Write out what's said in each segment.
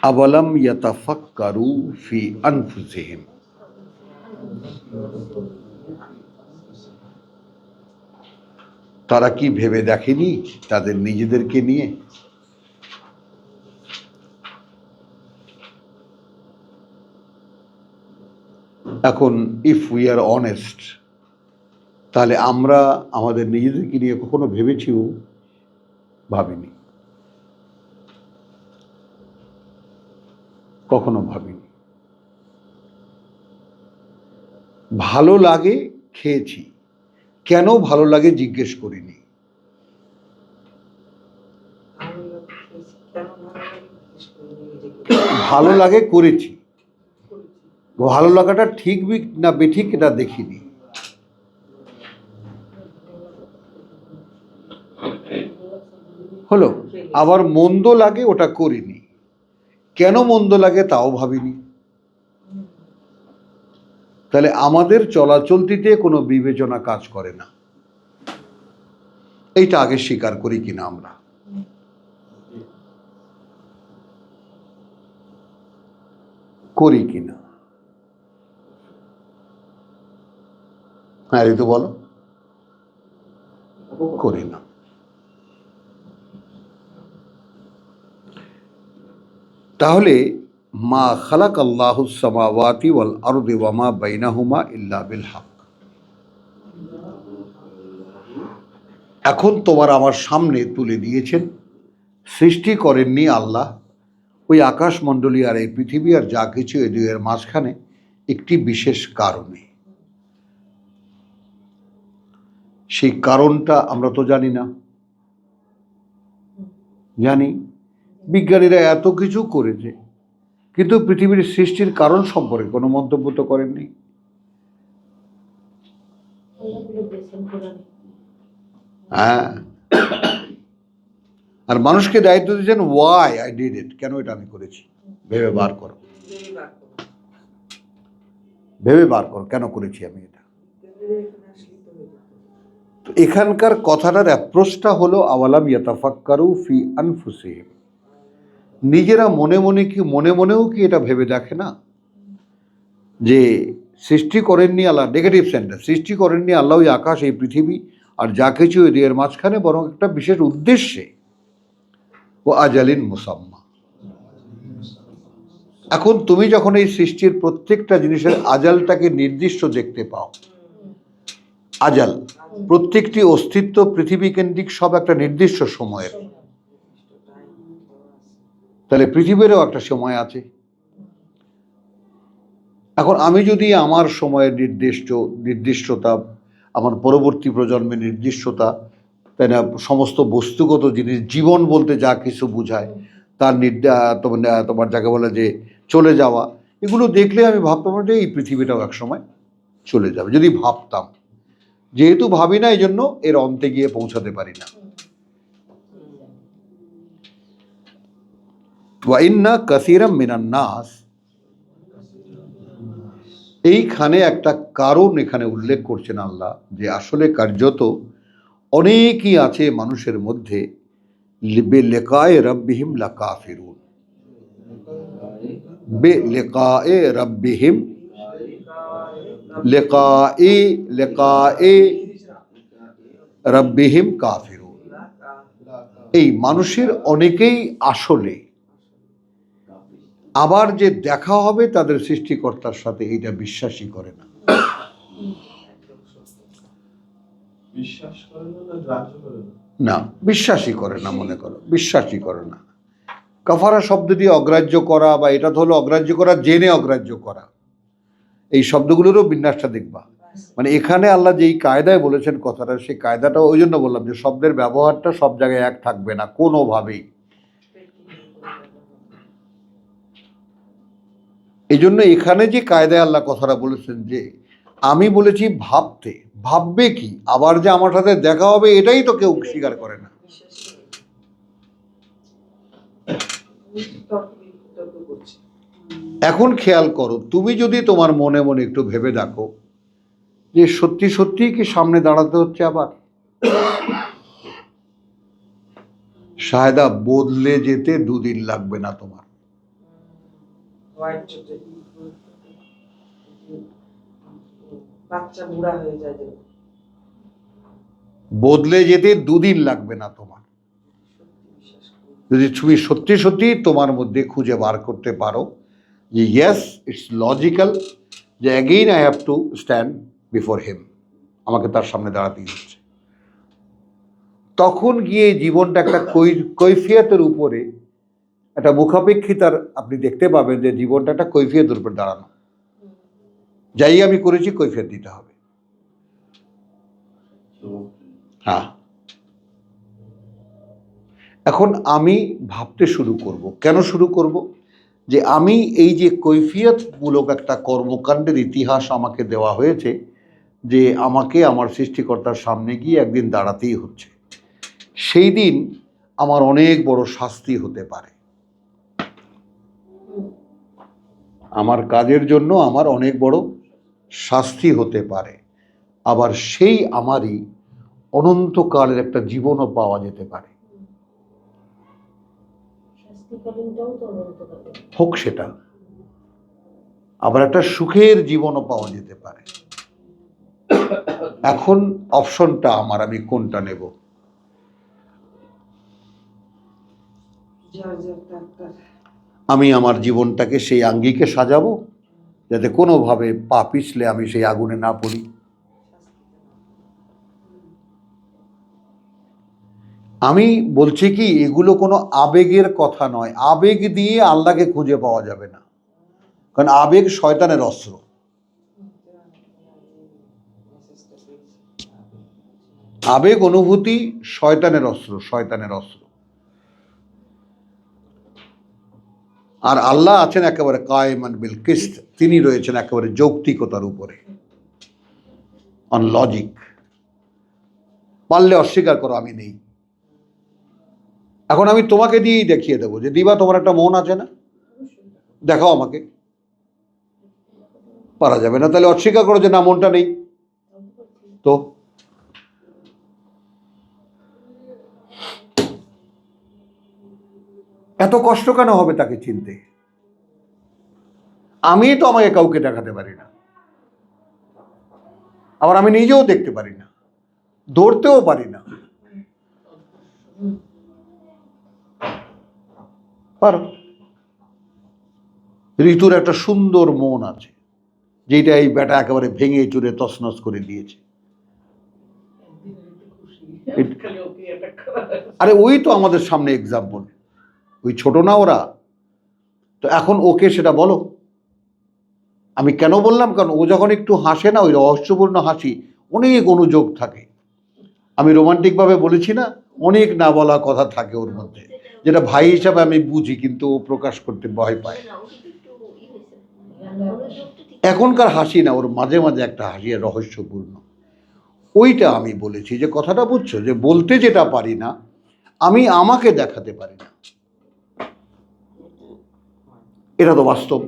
আওয়ালাম ইয়াতাফাক্কারু ফি আনফুসিহিম, তারা কি ভেবে দেখেনি তাদের নিজেদেরকে নিয়ে? এখন ইফ উই আর অনেস্ট, তাহলে আমরা আমাদের নিজেদেরকে নিয়ে কখনো ভেবেছিও? ভাবিনি, কখনো ভাবিনি। ভালো লাগে খেয়েছি, কেন ভালো লাগে জিজ্ঞেস করিনি। ভালো লাগে করেছি, ভালো লাগাটা ঠিক না বেঠিক এটা দেখিনি। হলো, আবার মন্দ লাগে ওটা করিনি, কেন মন্দ লাগে তাও ভাবিনি। তাহলে আমাদের চলাচলতিতে কোনো বিবেচনা কাজ করে না। এইটা আগে স্বীকার করি কিনা আমরা? করি কিনা? হ্যাঁ ঋতু বলো। করি না। তাহলে মা খালাক আল্লাহুস সামাওয়াতি ওয়াল আরদি ওয়া মা বাইনাহুমা ইল্লা বিল হক। এখন তোমার আমার সামনে তুলে দিয়েছেন, সৃষ্টি করেননি আল্লাহ ওই আকাশমণ্ডলী আর এই পৃথিবী আর যা কিছু এই দুইয়ের মাঝখানে একটি বিশেষ কারণে। সেই কারণটা আমরা তো জানি না। জানি বিজ্ঞানীরা এত কিছু করেছে, কিন্তু পৃথিবীর সৃষ্টির কারণ সম্পর্কে কোনো মন্তব্য তো করেননি। হ্যাঁ, আর মানুষকে দায়িত্ব দিয়েছেন ওয়াই আই ডিড ইট, কেন এটা আমি করেছি, ভেবে বার করো, ভেবে বার করো কেন করেছি আমি এটা। তো এখানকার কথাটার অ্যাপ্রোচটা হলো আওয়ালাম ইয়াতাফাক্কারু ফি আনফুসিহিম, নিজেরা মনে মনে কি মনে মনেও কি এটা ভেবে দেখে না যে সৃষ্টি করেননি আল্লাহ, নেগেটিভ সেন্টেন্স, সৃষ্টি করেননি আল্লাহ ওই আকাশ এই পৃথিবী আর যা কিছু এর মাঝখানে, বরং একটা বিশেষ উদ্দেশ্যে, ও আজালিন মুসাম্মা। এখন তুমি যখন এই সৃষ্টির প্রত্যেকটা জিনিসের আজালটাকে নির্দিষ্ট দেখতে পাও, আজাল প্রত্যেকটি অস্তিত্ব পৃথিবী কেন্দ্রিক সব একটা নির্দিষ্ট সময়ের, তাহলে পৃথিবীরও একটা সময় আছে। এখন আমি যদি আমার সময়ের নির্দিষ্টতা, আমার পরবর্তী প্রজন্মের নির্দিষ্টতা, তাই না, সমস্ত বস্তুগত জিনিস, জীবন বলতে যা কিছু বোঝায় তার তোমার যাকে বলে যে চলে যাওয়া, এগুলো দেখলে আমি ভাবতাম যে এই পৃথিবীটাও একসময় চলে যাবে, যদি ভাবতাম। যেহেতু ভাবি না, এই জন্য এর অন্তে গিয়ে পৌঁছাতে পারি না। ওয়া ইন্না কাসীরাম মিনান নাস, এইখানে একটা কারণ এখানে উল্লেখ করছেন আল্লাহ, যে আসলে কার্যত অনেকই আছে মানুষের মধ্যে বেলিকায়ে রব্বিহিম লাকাফিরুন, বেলিকায়ে রব্বিহিম, লিকায়ে রব্বিহিম কাফিরুন। এই মানুষের অনেকেই আসলে আবার যে দেখা হবে তাদের সৃষ্টিকর্তার সাথে, এইটা বিশ্বাসই করে না। না, বিশ্বাসই করে না, মনে করো বিশ্বাসই করে না। কাফারা শব্দ দিয়ে অগ্রাহ্য করা, বা এটা তো হলো অগ্রাহ্য করা, জেনে অগ্রাহ্য করা, এই শব্দগুলোরও বিন্যাসটা দেখবা। মানে এখানে আল্লাহ যেই কায়দায় বলেছেন কথাটা, সেই কায়দাটা ওই জন্য বললাম যে শব্দের ব্যবহারটা সব জায়গায় এক থাকবে না কোনোভাবেই। এই জন্য এখানে যে কায়দায় আল্লাহ কথাটা বলেছেন, যে আমি বলেছি ভাবতে, ভাববে কি, আবার যে আমার সাথে দেখা হবে এটাই তো কেউ স্বীকার করে না। এখন খেয়াল করো, তুমি যদি তোমার মনে মনে একটু ভেবে দেখো যে সত্যি সত্যি কি সামনে দাঁড়াতে হচ্ছে আবার, শায়দা বদলে যেতে 2 দিন লাগবে না তোমার। হোয়াইট চোখে বাচ্চা বুড়া হয়ে যায় যে বদলে যেতে 2 দিন লাগবে না তোমার, বিশ্বাস করি। যদি তুমি সত্যি সত্যি তোমার মধ্যে খুঁজে বার করতে পারো যে ইয়েস ইটস লজিক্যাল, যে again I have to stand before him, আমাকে তার সামনে দাঁড়াতেই হচ্ছে, তখন গিয়ে জীবনটা একটা কৈফিয়তের উপরে, একটা মুখাপেক্ষিতার আপনি দেখতে পাবেন যে জীবনটা একটা কৈফিয়তের উপর দাঁড়ানো। যাই আমি করেছি কৈফিয়ত দিতে হবে। হ্যাঁ, এখন আমি ভাবতে শুরু করব। কেন শুরু করব? যে আমি এই যে কৈফিয়তমূলক একটা কর্মকাণ্ডের ইতিহাস আমাকে দেওয়া হয়েছে, যে আমাকে আমার সৃষ্টিকর্তার সামনে গিয়ে একদিন দাঁড়াতেই হচ্ছে, সেই দিন আমার অনেক বড় শাস্তি হতে পারে। আমার কাজের জন্য আমার অনেক বড় শাস্তি হতে পারে, আবার সেই আমারই অনন্তকালের একটা জীবনও পাওয়া যেতে পারে, হোক সেটা, আবার একটা সুখের জীবনও পাওয়া যেতে পারে। এখন অপশনটা আমার, আমি কোনটা নেব? আমি আমার জীবনটাকে সেই আঙ্গিকে সাজাবো যাতে কোনোভাবে পা পিছলে আমি সেই আগুনে না পড়ি। আমি বলছি কি, এগুলো কোনো আবেগের কথা নয়। আবেগ দিয়ে আল্লাহকে খুঁজে পাওয়া যাবে না, কারণ আবেগ শয়তানের অস্ত্র। আবেগ অনুভূতি শয়তানের অস্ত্র, শয়তানের অস্ত্র। আর আল্লাহ আছেন একেবারে কায়েমান বিল কিসত, তিনি রয়েছেন একেবারে যৌক্তিকতার উপরে, অন লজিক। পারলে অস্বীকার করো আমি নেই। এখন আমি তোমাকে দিয়েই দেখিয়ে দেবো যে দিবা তোমার একটা মন আছে না, দেখাও আমাকে। পারা যাবে না, তাহলে অস্বীকার করো যে না মনটা নেই। তো এত কষ্ট কেন হবে তাকে চিনতে? আমি তো আমাকে কাউকে দেখাতে পারি না, আবার আমি নিজেও দেখতে পারি না, ধরতেও পারি না। পারো। ঋতুর একটা সুন্দর মন আছে, যেটা এই বেটা একেবারে ভেঙে চুরে তছনছ করে দিয়েছে। আরে ওই তো আমাদের সামনে এক্সাম্পল, ওই ছোট না ওরা? তো এখন ওকে সেটা বলো। আমি কেন বললাম, কারণ ও যখন একটু হাসে না, ওই রহস্যপূর্ণ হাসি, অনেক অনুযোগ থাকে। আমি রোমান্টিকভাবে বলেছি না, অনেক না বলা কথা থাকে ওর মধ্যে, যেটা ভাই হিসাবে আমি বুঝি, কিন্তু ও প্রকাশ করতে ভয় পায়। এখনকার হাসি না, ওর মাঝে মাঝে একটা হাসি রহস্যপূর্ণ। ওইটা আমি বলেছি, যে কথাটা বুঝছো, যে বলতে যেটা পারি না আমি আমাকে দেখাতে পারি না, এটা তো বাস্তব।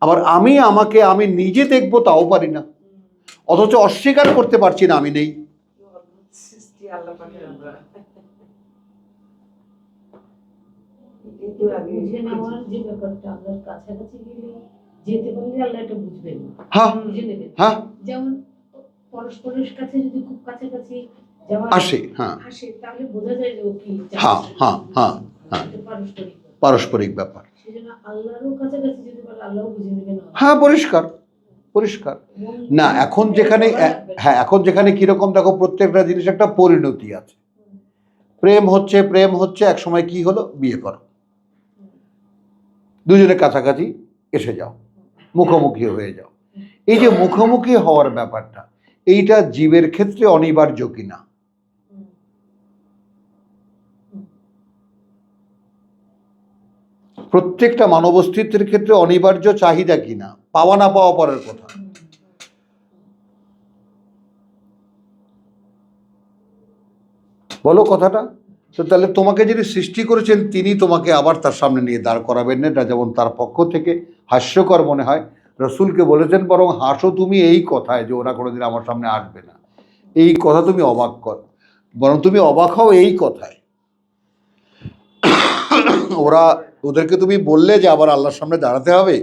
আবার আমি আমাকে আমি নিজে দেখবো তাও পারি না, অথচ অস্বীকার করতে পারছি না আমি নেই। যেমন পরস্পরের কাছে যদি খুব কাছাকাছি আসে, হ্যাঁ, তাহলে বোঝা যায় যে ও কি, পারস্পরিক ব্যাপার। আল্লাহরও কাছাকাছি যদি বলে আল্লাহও বুঝে নেবেন। হ্যাঁ, পরিষ্কার পরিষ্কার। না এখন যেখানে, হ্যাঁ এখন যেখানে কিরকম দেখো, প্রত্যেকটা জিনিস একটা পরিণতি আছে। প্রেম হচ্ছে এক সময় কি হলো, বিয়ে করো, দুজনে কাছাকাছি এসে যাও, মুখোমুখি হয়ে যাও। এই যে মুখোমুখি হওয়ার ব্যাপারটা, এইটা জীবের ক্ষেত্রে অনিবার্য কিনা? প্রত্যেকটা মানব অস্তিত্বের ক্ষেত্রে অনিবার্য চাহিদা কিনা? পাওয়া না পাওয়া পরের কথা। বলো কথাটা। তো তাহলে তোমাকে যিনি সৃষ্টি করেছেন তিনি তোমাকে আবার তার সামনে নিয়ে দাঁড় করাবেন না, এটা যেমন তার পক্ষ থেকে হাস্যকর মনে হয়। রসুলকে বলেছেন বরং হাসো তুমি এই কথায় যে ওরা কোনোদিন আমার সামনে আসবে না, এই কথা তুমি অবাক কর, বরং তুমি অবাক হও এই কথায় ওদেরকে তুমি বললে যে আবার আল্লাহর সামনে দাঁড়াতে হবে,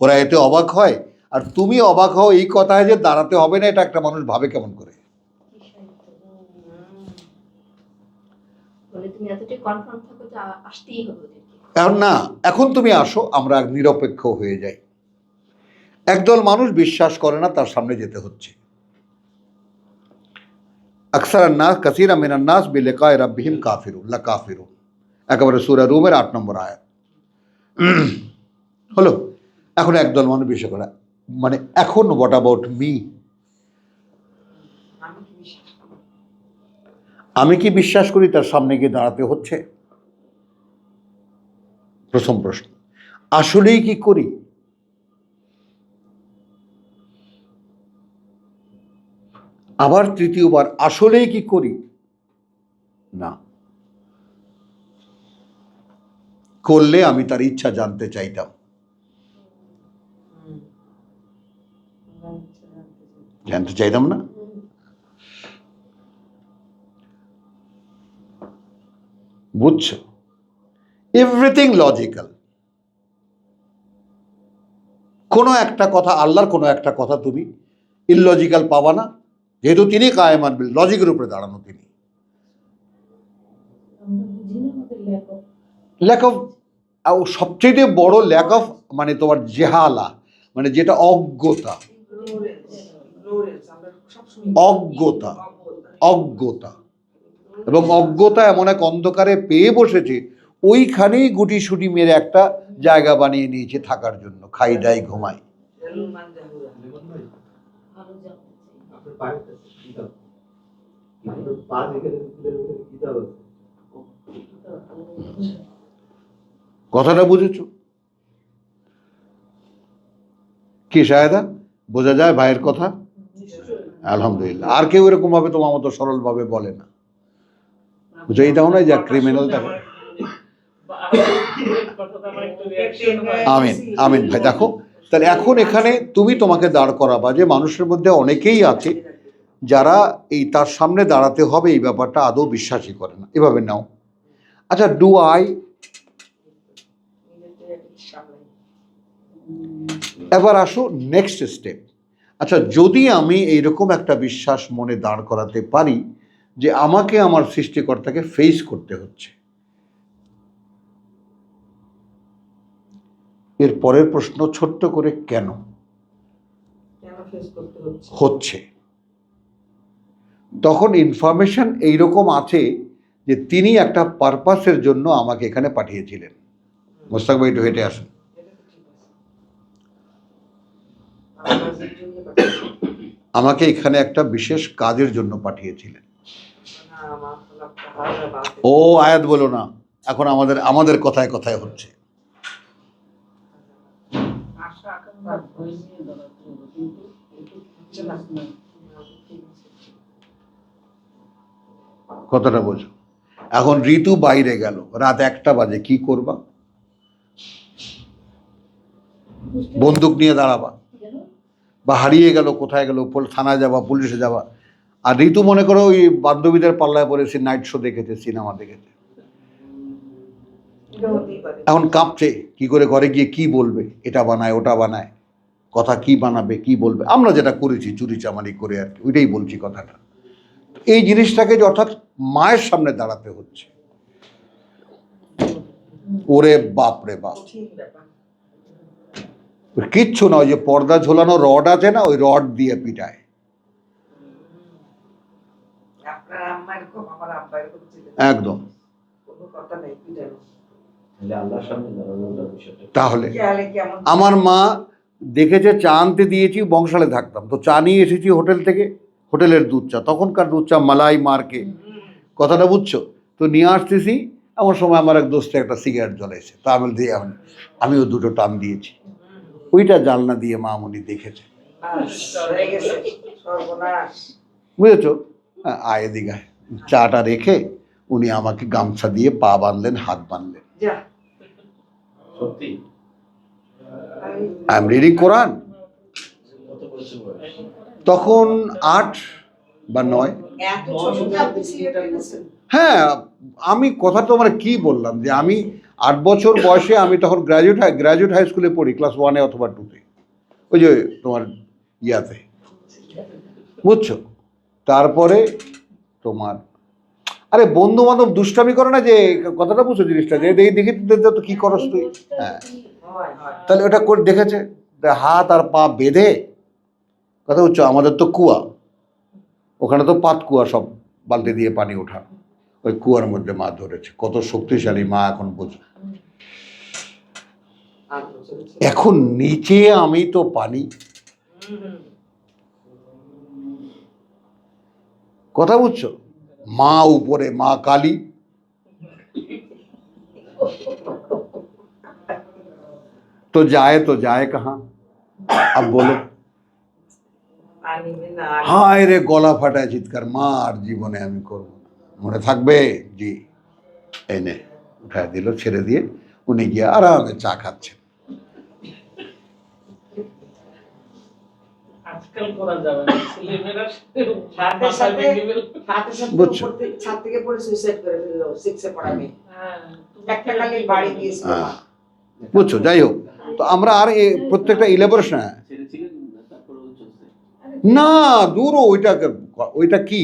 ওরা এতে অবাক হয়। আর তুমি অবাক হও এই কথায় যে দাঁড়াতে হবে না, এটা একটা মানুষ ভাবে কেমন করে? বলে তুমি এতটাই কনফার্ম থাকো যে আসতেই হবে ওদেরকে। এখন না, এখন তুমি আসো, আমরা নিরপেক্ষ হয়ে যাই। একদল মানুষ বিশ্বাস করে না, তার সামনে যেতে হচ্ছে। আকসার নাস কাসীরা মিনান নাস বিলিকায়ে রাব্বিহিম কাফিরুন লা কাফিরুন, একেবারে সূরা রুমের 8 নম্বর আয়াত। হলো, এখন একদল মানুষ বিশ্বাস করে, মানে এখন হোয়াট অ্যাবাউট মি? আমি কি বিশ্বাস করি? আমি কি বিশ্বাস করি তার সামনে গিয়ে দাঁড়াতে হচ্ছে? প্রথম প্রশ্ন, আসলেই কি করি? আবার তৃতীয়বার, আসলেই কি করি? না। করলে আমি তার ইচ্ছা জানতে চাইতাম। জানতে চাইতাম না? বুঝছো? Everything logical. কোনো একটা কথা, আল্লাহর কোনো একটা কথা তুমি ইললজিক্যাল পাবা না, যেহেতু তিনি কায়েমান বিল, লজিকের উপরে দাঁড়ানো তিনি। আমরা বুঝি না আমাদের ল্যাক অফ, সবচেয়ে বড় ল্যাক অফ মানে তোমার জেহালা, মানে যেটা অজ্ঞতা। অজ্ঞতা, অজ্ঞতা। এবং অজ্ঞতা এমন এক অন্ধকারে পেয়ে বসেছে, ওইখানেই গুটি সুটি মেরে একটা জায়গা বানিয়ে নিয়েছে থাকার জন্য, খাই দাই ঘুমাই। কথাটা বুঝেছ কি শাহেদা? বোঝা যায় ভাইয়ের কথা? আলহামদুলিল্লাহ। আর কেউ এরকম ভাবে তোমার মতো সরল ভাবে বলে না, বুঝেই দাও না যা ক্রিমিনাল থাকে। আমিন আমিন ভাই। দেখো তাহলে এখন এখানে তুমি তোমাকে দাঁড় করাবা যে মানুষের মধ্যে অনেকেই আছে যারা এই তার সামনে দাঁড়াতে হবে এই ব্যাপারটা আদৌ বিশ্বাসই করে না। এভাবে নাও। আচ্ছা, ডু আই? এবার আসো নেক্সট স্টেপ। আচ্ছা, যদি আমি এইরকম একটা বিশ্বাস মনে দাঁড় করাতে পারি যে আমাকে আমার সৃষ্টিকর্তাকে ফেস করতে হচ্ছে, এর পরের প্রশ্ন ছোট্ট করে, কেন হচ্ছে? তখন ইনফরমেশন এইরকম আছে যে তিনি একটা পারপাসের জন্য আমাকে এখানে পাঠিয়েছিলেন। মোস্তাক ভাই একটু হেঁটে আসুন। আমাকে এখানে একটা বিশেষ কাজের জন্য পাঠিয়েছিলেন। ও আয়াত বলো না, এখন আমাদের কথায় কথায় হচ্ছে। কথাটা বোঝো। এখন ঋতু বাইরে গেল, রাত 1টা বাজে, কি করবা? বন্দুক নিয়ে দাঁড়াবা? বা হারিয়ে গেল, কোথায় গেল, থানায় যাবা, পুলিশে যাবা? আর ঋতু মনে করো ওই বান্ধবীদের পাল্লায় পড়েছে, নাইট শো দেখেছে, সিনেমা দেখেছে, এখন কাঁপছে কি করে, ঘরে গিয়ে কি বলবে, এটা বানায় ওটা বানায়, কথা কি বানাবে কি বলবে। আমরা যেটা করেছি চুরি চামারি করে আর কি, ওইটাই বলছি কথাটা। এই জিনিসটাকে যে অর্থাৎ মায়ের সামনে দাঁড়াতে হচ্ছে, ওরে বাপ রে বাপ, কিচ্ছু না, ওই যে পর্দা ঝোলানো রড আছে না, ওই রড দিয়ে পিটায়। একদম। তাহলে আমার মা দেখেছে চা আনতে দিয়েছি, বংশালে থাকতাম তো, চা নিয়ে এসেছি হোটেল থেকে, হোটেলের দুধ চা, তখনকার দুধ চা মালাই মার্কে, কথাটা বুঝছো তো, নিয়ে আসতেছি। এমন সময় আমার এক দোস্তে একটা সিগারেট জ্বলাইছে, তা আমি দিয়ে আমিও দুটো টান দিয়েছি। ওইটা জানলা দিয়ে মামনি দেখেছে, বুঝেছো? আয় দিঘায় চাটা রেখে উনি আমাকে গামছা দিয়ে পা বাঁধলেন, হাত বাঁধলেন। আই এম রিডিং কোরআন। তখন 8 বা 9। হ্যাঁ, আমি কথা তোমার কি বললাম যে আমি 8 বছর বয়সে আমি তখন গ্র্যাজুয়েট হাই স্কুলে পড়ি, ক্লাস 1-এ অথবা 2-তে, ওই যে তোমার ইয়াতে, বুঝছো। তারপরে তোমার আরে বন্ধু বান্ধব দুষ্টামি করে না, যে কথাটা বুঝছো জিনিসটা, যে দেখি তো কি করস তুই, হ্যাঁ, হয় হয় তাহলে ওটা করে দেখেছে, হাত আর পা বেঁধে, কথা বুঝছো, আমাদের তো কুয়া, ওখানে তো পাত কুয়া, সব বালতি দিয়ে পানি ওঠা, ওই কুয়ার মধ্যে মাছ ধরেছে, কত শক্তিশালী মা এখন বুঝো। 8 বছরের ছিল। এখন নিচে আমি তো পানি, হুম। কথা বুঝছো, মা উপরে, মা কালী, তো যায় কাহা, अब बोलो। পানি না হায় রে, গলা ফাটায় চিৎকার, মা আর জীবনে আমি করব না, মনে থাকবে, জি, এনে উঠায় দিল, ছেড়ে দিয়ে উনি গিয়ে আরামে চা খাচ্ছেন। আজকাল করা যাবে না, ছেলেমেয়েরা সাথে সাথে সাথে সাথে বুঝছো? উপর থেকে ছাদ থেকে পড়ে সুইসাইড করে ফেললো 6-এ পড়াবে। হ্যাঁ, একটা খালি বাড়ি দিয়েছিল মা। হ্যাঁ, বুঝছো, যাই হোক, তো আমরা আর প্রত্যেকটা ইলাবোরেশন, না দূর, ওইটা কি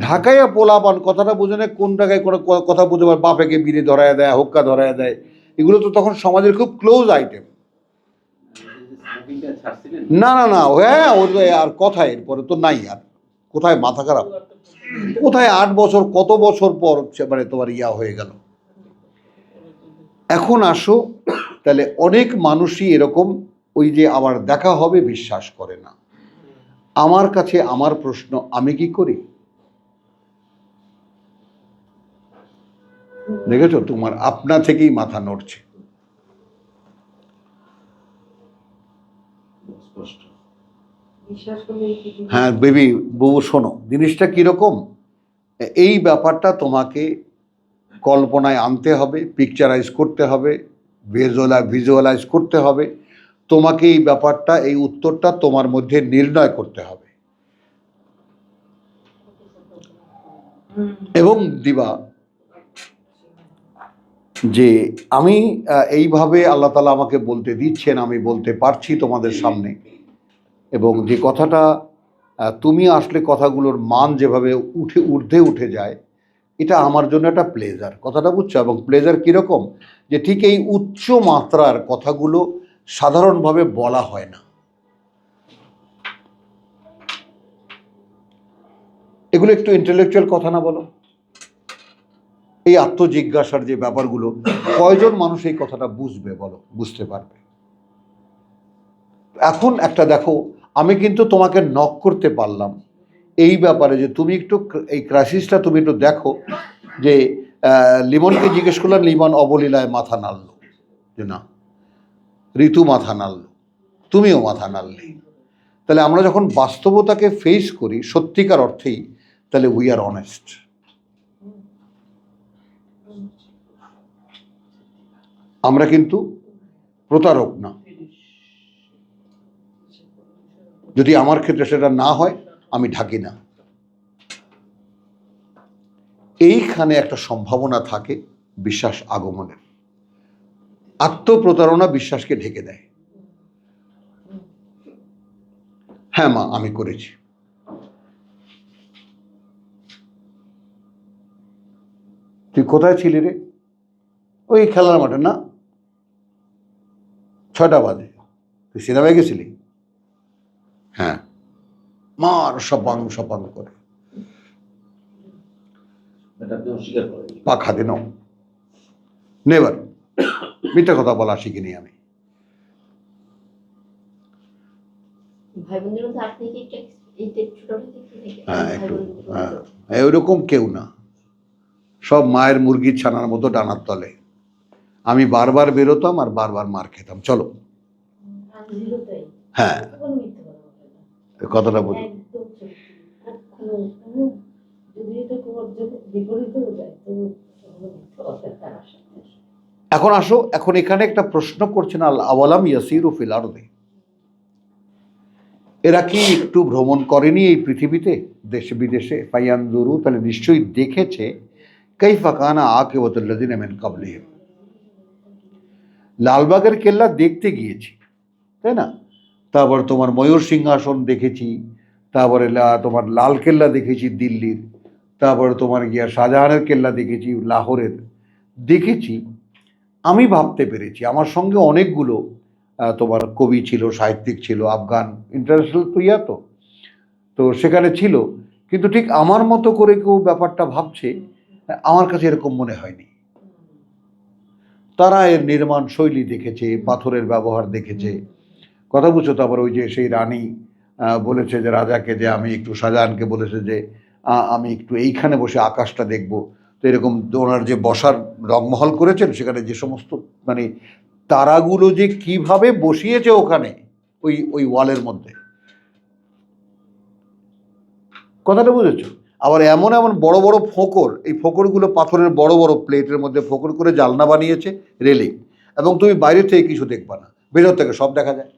ঢাকাইয়া পোলাপান, কথাটা বুঝে না, কোন জায়গায় কোনো কথা বুঝে পারে, বাপেকে বিড়ি ধরায় দেয়, হুক্কা ধরায় দেয়, এগুলো তো তখন সমাজের খুব ক্লোজ আইটেম। না না না, হ্যাঁ, ওই আর কথায় এরপরে তো নাই, আর কোথায়, মাথা খারাপ কোথায়, 8 বছর, কত বছর পর মানে তোমার ইয়া হয়ে গেল। এখন আসো, তাহলে অনেক মানুষই এরকম, ওই যে আবার দেখা হবে বিশ্বাস করে না। আমার কাছে আমার প্রশ্ন, আমি কি করি? দেখেছো, তোমার আপনা থেকেই মাথা নড়ছে। বিশ্বাস করলে হ্যাঁ বেবি, বউ শোনো, জিনিসটা কিরকম, এই ব্যাপারটা তোমাকে কল্পনায় আনতে হবে, পিকচারাইজ করতে হবে, ভিজুয়ালাইজ করতে হবে, তোমাকে এই ব্যাপারটা, এই উত্তরটা তোমার মধ্যে নির্ণয় করতে হবে এবং দিবা যে আমি এইভাবে আল্লাহ তাআলা আমাকে বলতে দিচ্ছেন, আমি বলতে পারছি তোমাদের সামনে, এবং যে কথাটা তুমি আসলে কথাগুলোর মান যেভাবে ঊর্ধ্বে উঠে যায়, এটা আমার জন্য একটা প্লেজার, কথাটা বুঝছো। এবং প্লেজার কীরকম, যে ঠিক এই উচ্চ মাত্রার কথাগুলো সাধারণভাবে বলা হয় না, এগুলো একটু ইন্টেলেকচুয়াল কথা না, বলো, এই আত্মজিজ্ঞাসার যে ব্যাপারগুলো, কয়জন মানুষ এই কথাটা বুঝবে, বলো, বুঝতে পারবে? এখন একটা দেখো, আমি কিন্তু তোমাকে নক করতে পারলাম এই ব্যাপারে, যে তুমি একটু এই ক্রাইসিসটা তুমি একটু দেখো, যে লিমনকে জিজ্ঞেস করলাম, লিমন অবলীলায় মাথা নাড়ল, যে না, ঋতু মাথা নাড়ল, তুমিও মাথা নাড়লে, তাহলে আমরা যখন বাস্তবতাকে ফেস করি সত্যিকার অর্থেই, তাহলে উই আর অনেস্ট। আমরা কিন্তু প্রতারক না। যদি আমার ক্ষেত্রে সেটা না হয়, আমি ঢাকি না। এইখানে একটা সম্ভাবনা থাকে বিশ্বাস আগমনের। আত্মপ্রতারণা বিশ্বাসকে ঢেকে দেয়। হ্যাঁ মা, আমি করেছি। তুই কোথায় ছিলি রে? ওই খেলার মাঠে। না, 6টা বাজে। তুই সিনেমায় গেছিলি? হ্যাঁ। মার সপাং সপাং করে পাখা দিন, নেভার। মিথ্যা কথা বলা শিখিনি আমি। ভাই বোনদের মধ্যে আপনি কি এইটা ছোটবেলা থেকে নাকি? হ্যাঁ, ভাই একটু, বোনদের হ্যাঁ, মধ্যে? ওইরকম কেউ না, সব মায়ের মুরগির ছানার মতো ডানার তলে। আমি বারবার বেরোতাম আর বারবার মার খেতাম। চলো, আমিও তাই। হ্যাঁ, কোনো মিথ্যা কথা বলে না। কথাটা বলি। একদম সত্যি। কখনো যদি এটা কোনো বিপরীতেও যায়, তো কখনো মিথ্যা কথা তার আশা নেই। এখন আসো, এখন এখানে একটা প্রশ্ন করছেন, আল আওয়ালাম ইয়াসিরু ফিল আরদি, এরা কি একটু ভ্রমণ করেনি এই পৃথিবীতে, দেশে বিদেশে? ফায়ানজুরু, তাহলে নিশ্চয়ই দেখেছে কাইফা কানা আকিবাতুল্লাযিনা মিন ক্বাবলিহিম। লালবাগের কেল্লা দেখতে গিয়েছি, তাই না? তারপর তোমার ময়ূর সিংহাসন দেখেছি, তারপরে তোমার লাল কেল্লা দেখেছি দিল্লির, তারপরে তোমার গিয়া শাহজাহানের কেল্লা দেখেছি লাহোরের, দেখেছি। আমি ভাবতে পেরেছি আমার সঙ্গে অনেকগুলো তোমার কবি ছিল, সাহিত্যিক ছিল, আফগান ইন্টারন্যাশনাল তো তো সেখানে ছিল, কিন্তু ঠিক আমার মতো করে কেউ ব্যাপারটা ভাবছে আমার কাছে এরকম মনে হয়নি। তারা এর নির্মাণ শৈলী দেখেছে, পাথরের ব্যবহার দেখেছে, কথা বুঝছো? তারপর ওই যে সেই রানী বলেছে যে রাজাকে, যে আমি একটু, শাহজাহানকে বলেছে যে আমি একটু এইখানে বসে আকাশটা দেখব। তো এরকম ওনার যে বসার রংমহল করেছেন, সেখানে যে সমস্ত মানে তারাগুলো যে কিভাবে বসিয়েছে ওখানে ওই ওই ওয়ালের মধ্যে, কথাটা বুঝেছো? আবার এমন এমন বড় বড় ফোকর, এই ফোকরগুলো পাথরের বড় বড় প্লেটের মধ্যে ফোকর করে জালনা বানিয়েছে, রেলিং, এবং তুমি বাইরে থেকে কিছু দেখবা না, ভেতর থেকে সব দেখা যায়।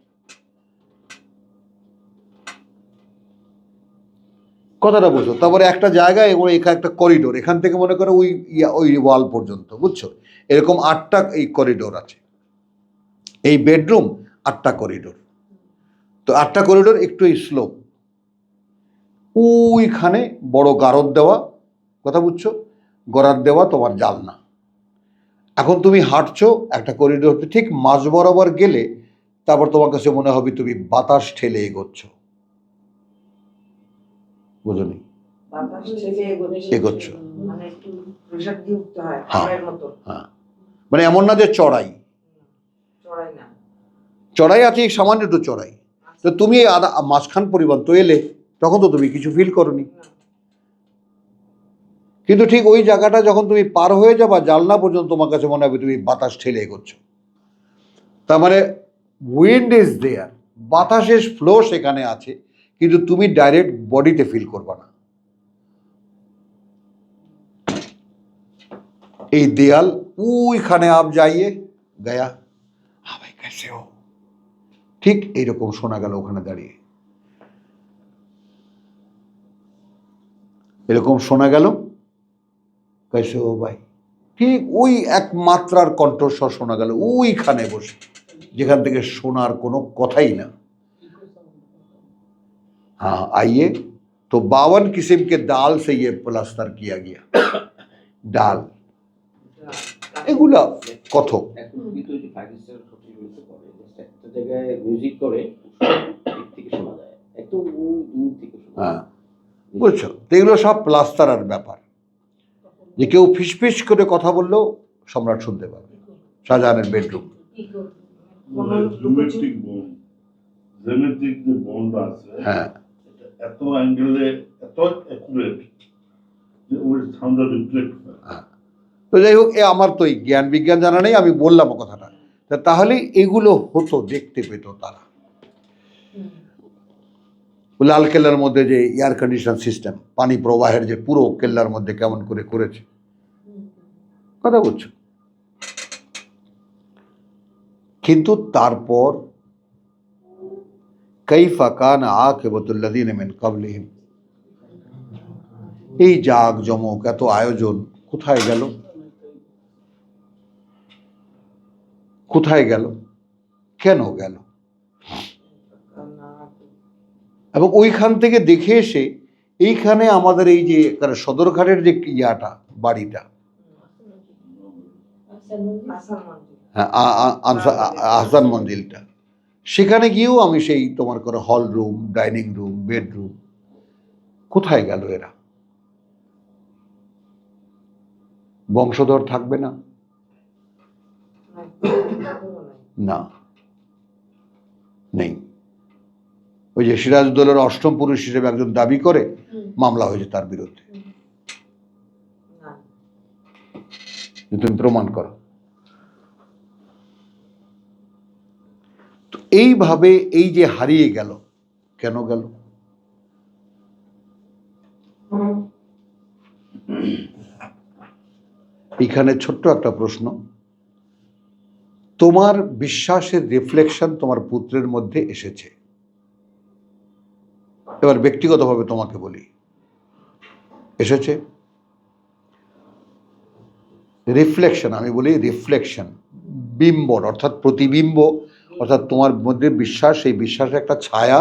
কথাটা বুঝো? তারপরে একটা জায়গায় এখানে একটা করিডোর, এখান থেকে মনে করো ওই ওই ওয়াল পর্যন্ত, বুঝছো? এরকম 8টা এই করিডোর আছে, এই বেডরুম 8টা করিডোর। তো 8টা করিডোর একটু স্লোপ, ওইখানে বড় গারদ দেওয়া, কথা বুঝছো? গরাদ দেওয়া তোমার জালনা। এখন তুমি হাঁটছো একটা করিডোরতে, ঠিক মাঝ বরাবর গেলে তারপর তোমার কাছে মনে হবে তুমি বাতাস ঠেলে এগোচ্ছ, বুঝলি? বাতাস ঠেলে এগোচ্ছ, মানে একটু প্রেশার দিয়ে উঠতে হয়, হ্যাঁ। পাহাড়ের মতো। হ্যাঁ, মানে এমন না যে চড়াই, চড়াই না। চড়াই আছে সামান্য একটু চড়াই। তো তুমি মাঝখান পরিমাণ তো এলে, তখন তো তুমি কিছু ফিল করনি, কিন্তু ঠিক ওই জায়গাটা যখন তুমি পার হয়ে যাবা জানলা পর্যন্ত, তোমার কাছে মনে হবে তুমি বাতাস ঠেলে এগোচ্ছ। তার মানে উইন্ড ইজ দেয়ার, বাতাসের ফ্লো সেখানে আছে, কিন্তু তুমি ডাইরেক্ট বডিতে ফিল করবা না। এই দেয়াল ওইখানে আপ যাইয়ে গয়া, হ্যাঁ ভাই कैसे हो, ঠিক এইরকম শোনা গেল ওখানে দাঁড়িয়ে, এরকম শোনা গেল कैसे हो ভাই, ঠিক ওই এক মাত্রার কণ্ঠস্বর শোনা গেল ওইখানে বসে, যেখান থেকে শোনার কোনো কথাই না। हाँ आइए, तो 52 किस्म के दाल से ये प्लास्टर किया गया, ডাল, এগুলা কথক। এখন কিন্তু ওই যে 5 স্টার হোটেলগুলোতে করে, জাস্ট একটা জায়গায় মিউজিক করে, দিক থেকে শোনা যায়, একদম দূর থেকে শোনা যায়। হ্যাঁ, বুঝছো? তো এগুলো সব প্লাস্টারের ব্যাপার, যে কেউ ফিসফিস করে কথা বললেও সম্রাট শুনতে পাবে। শাহজাহানের বেডরুম, জিওমেট্রিক বন্ড, জ্যামিতিক যে বন্ড আছে, হ্যাঁ, এটা এত অ্যাঙ্গেলে এত অ্যাকুরেট যে ওই সাউন্ডটা রিফ্লেক্ট হয়। তো যাই হোক, আমার তো এই জ্ঞান বিজ্ঞান জানা নেই, আমি বললাম কথাটা। তাহলে এগুলো হতো, দেখতে পেত তারা। লাল কেল্লার মধ্যে যে এয়ার কন্ডিশন সিস্টেম, পানি প্রবাহের যে পুরো কেল্লার মধ্যে কেমন করে করেছে, কথা বলছো? কিন্তু তারপর কাইফা কানা আকিবাতুল্লাযিনা মিন ক্বাবলিহিম, এই জাগ জমক, এত আয়োজন কোথায় গেল? কোথায় গেল? কেন গেল? এবং ওইখান থেকে দেখে এসে এইখানে আমাদের এই যে সদরঘাটের যে ইয়াটা, বাড়িটা, হ্যাঁ, আহসান মঞ্জিলটা, সেখানে গিয়েও আমি সেই তোমার করে hall room, dining room, bedroom, কোথায় গেল এরা? বংশধর থাকবে না? না, নেই। ওই যে সিরাজউদ্দৌলার অষ্টম পুরুষ হিসেবে একজন দাবি করে, মামলা হয়েছে তার বিরুদ্ধে, তুমি প্রমাণ করো। তো এইভাবে এই যে হারিয়ে গেল, কেন গেল? এখানে ছোট্ট একটা প্রশ্ন, তোমার বিশ্বাসের রিফ্লেকশন তোমার পুত্রের মধ্যে এসেছে। এবার ব্যক্তিগতভাবে তোমাকে বলি, এসেছে? রিফ্লেকশন, আমি বলি রিফ্লেকশন, বিম্ব অর্থাৎ প্রতিবিম্ব, অর্থাৎ তোমার মধ্যে বিশ্বাস, সেই বিশ্বাসের একটা ছায়া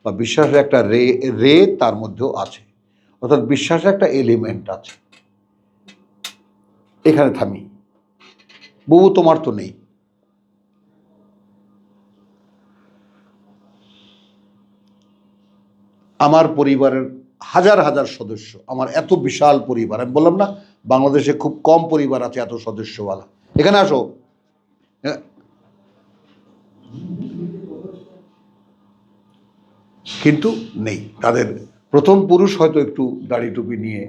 বা বিশ্বাসের একটা রে রে তার মধ্যেও আছে, অর্থাৎ বিশ্বাসের একটা এলিমেন্ট আছে। এখানে থামি, বহু তোমার তো নেই। আমার পরিবারের হাজার হাজার সদস্য, আমার এত বিশাল পরিবার, আমি বললাম না বাংলাদেশে খুব কম পরিবার আছে এত সদস্যওয়ালা। এখানে আসো। কিন্তু নেই তাদের। প্রথম পুরুষ হয়তো একটু দাড়ি টুপি নিয়ে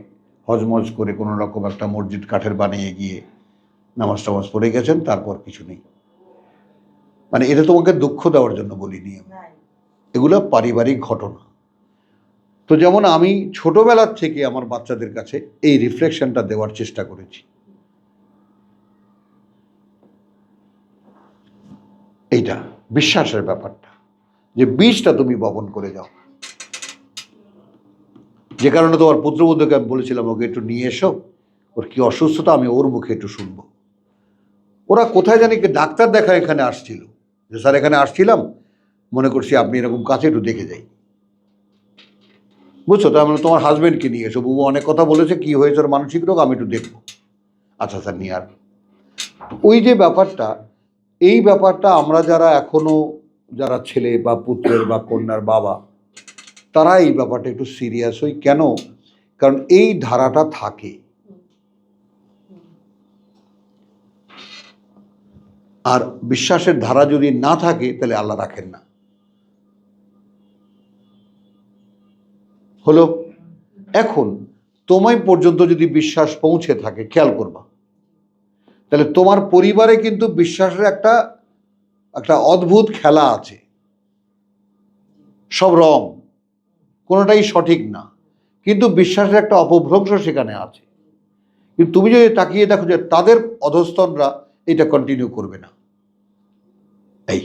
হজমজ করে কোনো রকম একটা মসজিদ কাঠের বানিয়ে গিয়ে নামাজ টামাজ পড়ে গেছেন, তারপর কিছু নেই। মানে এটা তোমাকে দুঃখ দেওয়ার জন্য বলিনি আমি, নাই। এগুলো পারিবারিক ঘটনা। তো যেমন আমি ছোটবেলার থেকে আমার বাচ্চাদের কাছে এই রিফ্লেকশনটা দেওয়ার চেষ্টা করেছি। এইটা বিশ্বাসের ব্যাপারটা, যে বীজটা তুমি বপন করে যাও। যে কারণে তোমার পুত্রবধূকে আমি বলেছিলাম ওকে একটু নিয়ে এসো, ওর কি অসুস্থতা আমি ওর মুখে একটু শুনবো। ওরা কোথায় জানি কি ডাক্তার দেখা এখানে আসছিল, যে স্যার এখানে আসছিলাম, মনে করছি আপনি এরকম কাছে একটু দেখে যাই। বুঝছো, তার মানে তোমার হাজবেন্ডকে নিয়ে এসো, বুবু অনেক কথা বলেছে, কি হয়েছে ওর মানসিক রোগ, আমি একটু দেখবো। আচ্ছা স্যার নিয়ে আর ওই যে ব্যাপারটা, এই ব্যাপারটা আমরা যারা এখনো যারা ছেলে বা পুত্রের বা কন্যার বাবা, তারা এই ব্যাপারটা একটু সিরিয়াস হই। কেন? কারণ এই ধারাটা থাকে। আর বিশ্বাসের ধারা যদি না থাকে তাহলে আল্লাহ রাখেন না। হলো? এখন তোমায় পর্যন্ত যদি বিশ্বাস পৌঁছে থাকে, খেয়াল করবা, তাহলে তোমার পরিবারে কিন্তু বিশ্বাসের একটা একটা অদ্ভুত খেলা আছে। সব রং, কোনোটাই সঠিক না, কিন্তু বিশ্বাসের একটা অপভ্রংশ সেখানে আছে। কিন্তু তুমি যদি তাকিয়ে দেখো যে তাদের অধস্তনরা এটা কন্টিনিউ করবে না। এই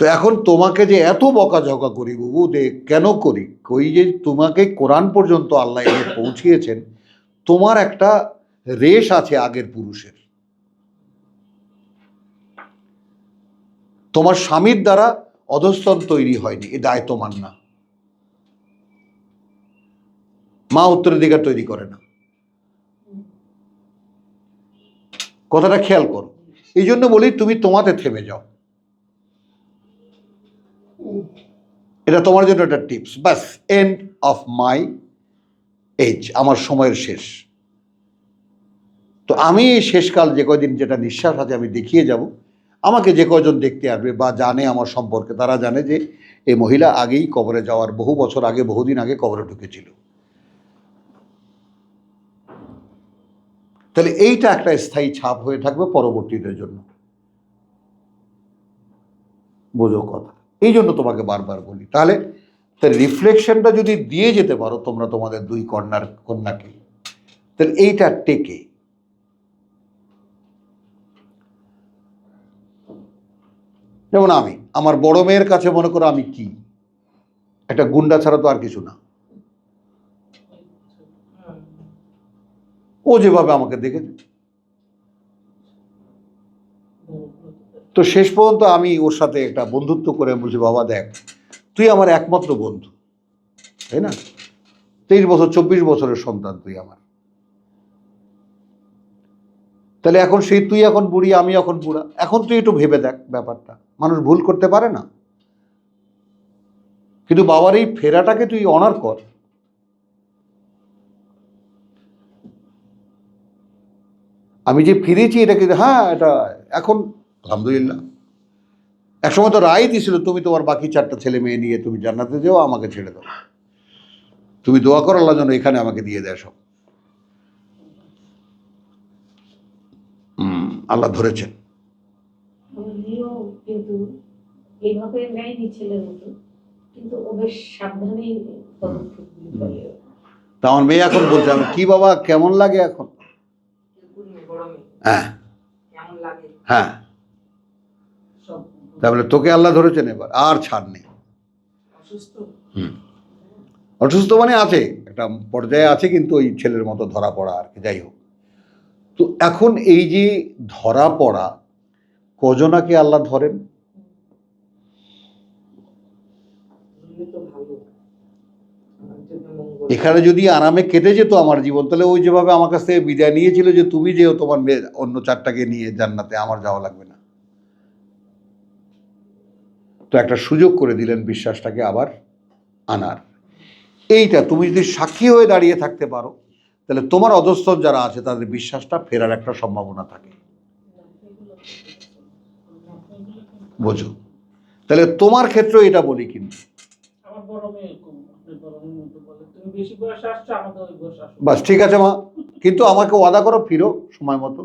তো এখন তোমাকে যে এত বকাঝকা করি বাবু, যে কেন করি, কই যে তোমাকে কোরআন পর্যন্ত আল্লাহ এনে পৌঁছিয়েছেন, তোমার একটা রেশ আছে আগের পুরুষের। তোমার স্বামীর দ্বারা অধস্তন তৈরি হয়নি, এ দায় তোমার না। মা উত্তরাধিকার তৈরি করে না, কথাটা খেয়াল করো। এই জন্য বলি তুমি তোমাতে থেমে যাও, এটা তোমার জন্য একটা টিপস। বাস, এন্ড অফ মাই এজ, আমার সময়ের শেষ। তো আমি এই শেষকাল যে কয়দিন যেটা নিঃশ্বাস আছে আমি দেখিয়ে যাব। আমাকে যে কয়জন দেখতে আসবে বা জানে আমার সম্পর্কে, তারা জানে যে এই মহিলা আগেই কবরে যাওয়ার বহু বছর আগে, বহুদিন আগে কবরে ঢুকেছিল। তাহলে এইটা একটা স্থায়ী ছাপ হয়ে থাকবে পরবর্তীদের জন্য। বোঝো কথা? এই জন্য তোমাকে বারবার বলি, তাহলে রিফ্লেকশনটা যদি দিয়ে যেতে পারো তোমরা তোমাদের দুই কন্যাকে, তাহলে এইটা টেকে। যেমন আমি আমার বড় মেয়ের কাছে মনে করো আমি কি একটা গুন্ডা ছাড়া তো আর কিছু না। ও যেভাবে আমাকে দেখেছে, তো শেষ পর্যন্ত আমি ওর সাথে একটা বন্ধুত্ব করে বলছি, বাবা দেখ তুই আমার একমাত্র বন্ধু, তাই না? 23 বছর 24 বছরের সন্তান তুই আমার। তাহলে এখন সেই তুই এখন বুড়ি, আমি এখন বুড়া, এখন তুই একটু ভেবে দেখ ব্যাপারটা। মানুষ ভুল করতে পারে না, কিন্তু বাবার এই ফেরাটাকে তুই অনার কর। আমি যে ফিরেছি এটাকে, হ্যাঁ এটা এখন আলহামদুলিল্লাহ। একসময় তো রায় দিয়েছিল তুমি তোমার বাকি 4টা ছেলে মেয়ে নিয়ে তুমি জান্নাতে যাও, আমাকে ছেড়ে দাও। তুমি দোয়া করো আল্লাহ যেন এখানে আমাকে দিয়ে দেয় সব। আল্লাহ ধরেছেন। উনিও কিন্তু এইভাবে নেয়নি ছেলের মতো, কিন্তু ও বেশ সাবধানেই পদক্ষেপগুলি করে। তা আমার মেয়ে এখন বলছে, আমি কি বাবা কেমন লাগে এখন? বড় মেয়ে হ্যাঁ কেমন লাগে? হ্যাঁ, সব তারপরে তোকে আল্লাহ ধরেছেন, এবার আর ছাড় নেই। অসুস্থ। অসুস্থ মানে আছে একটা একটা পর্যায়ে আছে, কিন্তু ওই ছেলের মতো ধরা পড়া আর কি। যাই হোক, তো এখন এই যে ধরা পড়া, কজনাকে আল্লাহ ধরেন? বুঝলে তো ভালো, আমার জন্য মঙ্গল। এখানে যদি আরামে কেটে যেত আমার জীবন, তাহলে ওই যেভাবে আমার কাছ থেকে বিদায় নিয়েছিল যে তুমি যেও তোমার মেয়ে অন্য 4টাকে নিয়ে জান্নাতে, আমার যাওয়া লাগবে না, তো একটা সুযোগ করে দিলেন বিশ্বাসটাকে আবার আনার। এইটা তুমি যদি সাক্ষী হয়ে দাঁড়িয়ে থাকতে পারো, তাহলে তোমার অধস্তন যারা আছে তাদের বিশ্বাসটা ফেরার একটা সম্ভাবনা থাকে। বোঝো? তাহলে তোমার ক্ষেত্রে এটা বলি, কিন্তু আমার বড় মেয়ে খুব বড় মেয়ের মতো বলে, তুমি বেশি বয়সে আসছো, আমাদের ওই বয়স আসো। বাস ঠিক আছে মা, কিন্তু আমাকে ওয়াদা করো ফিরো সময় মতো।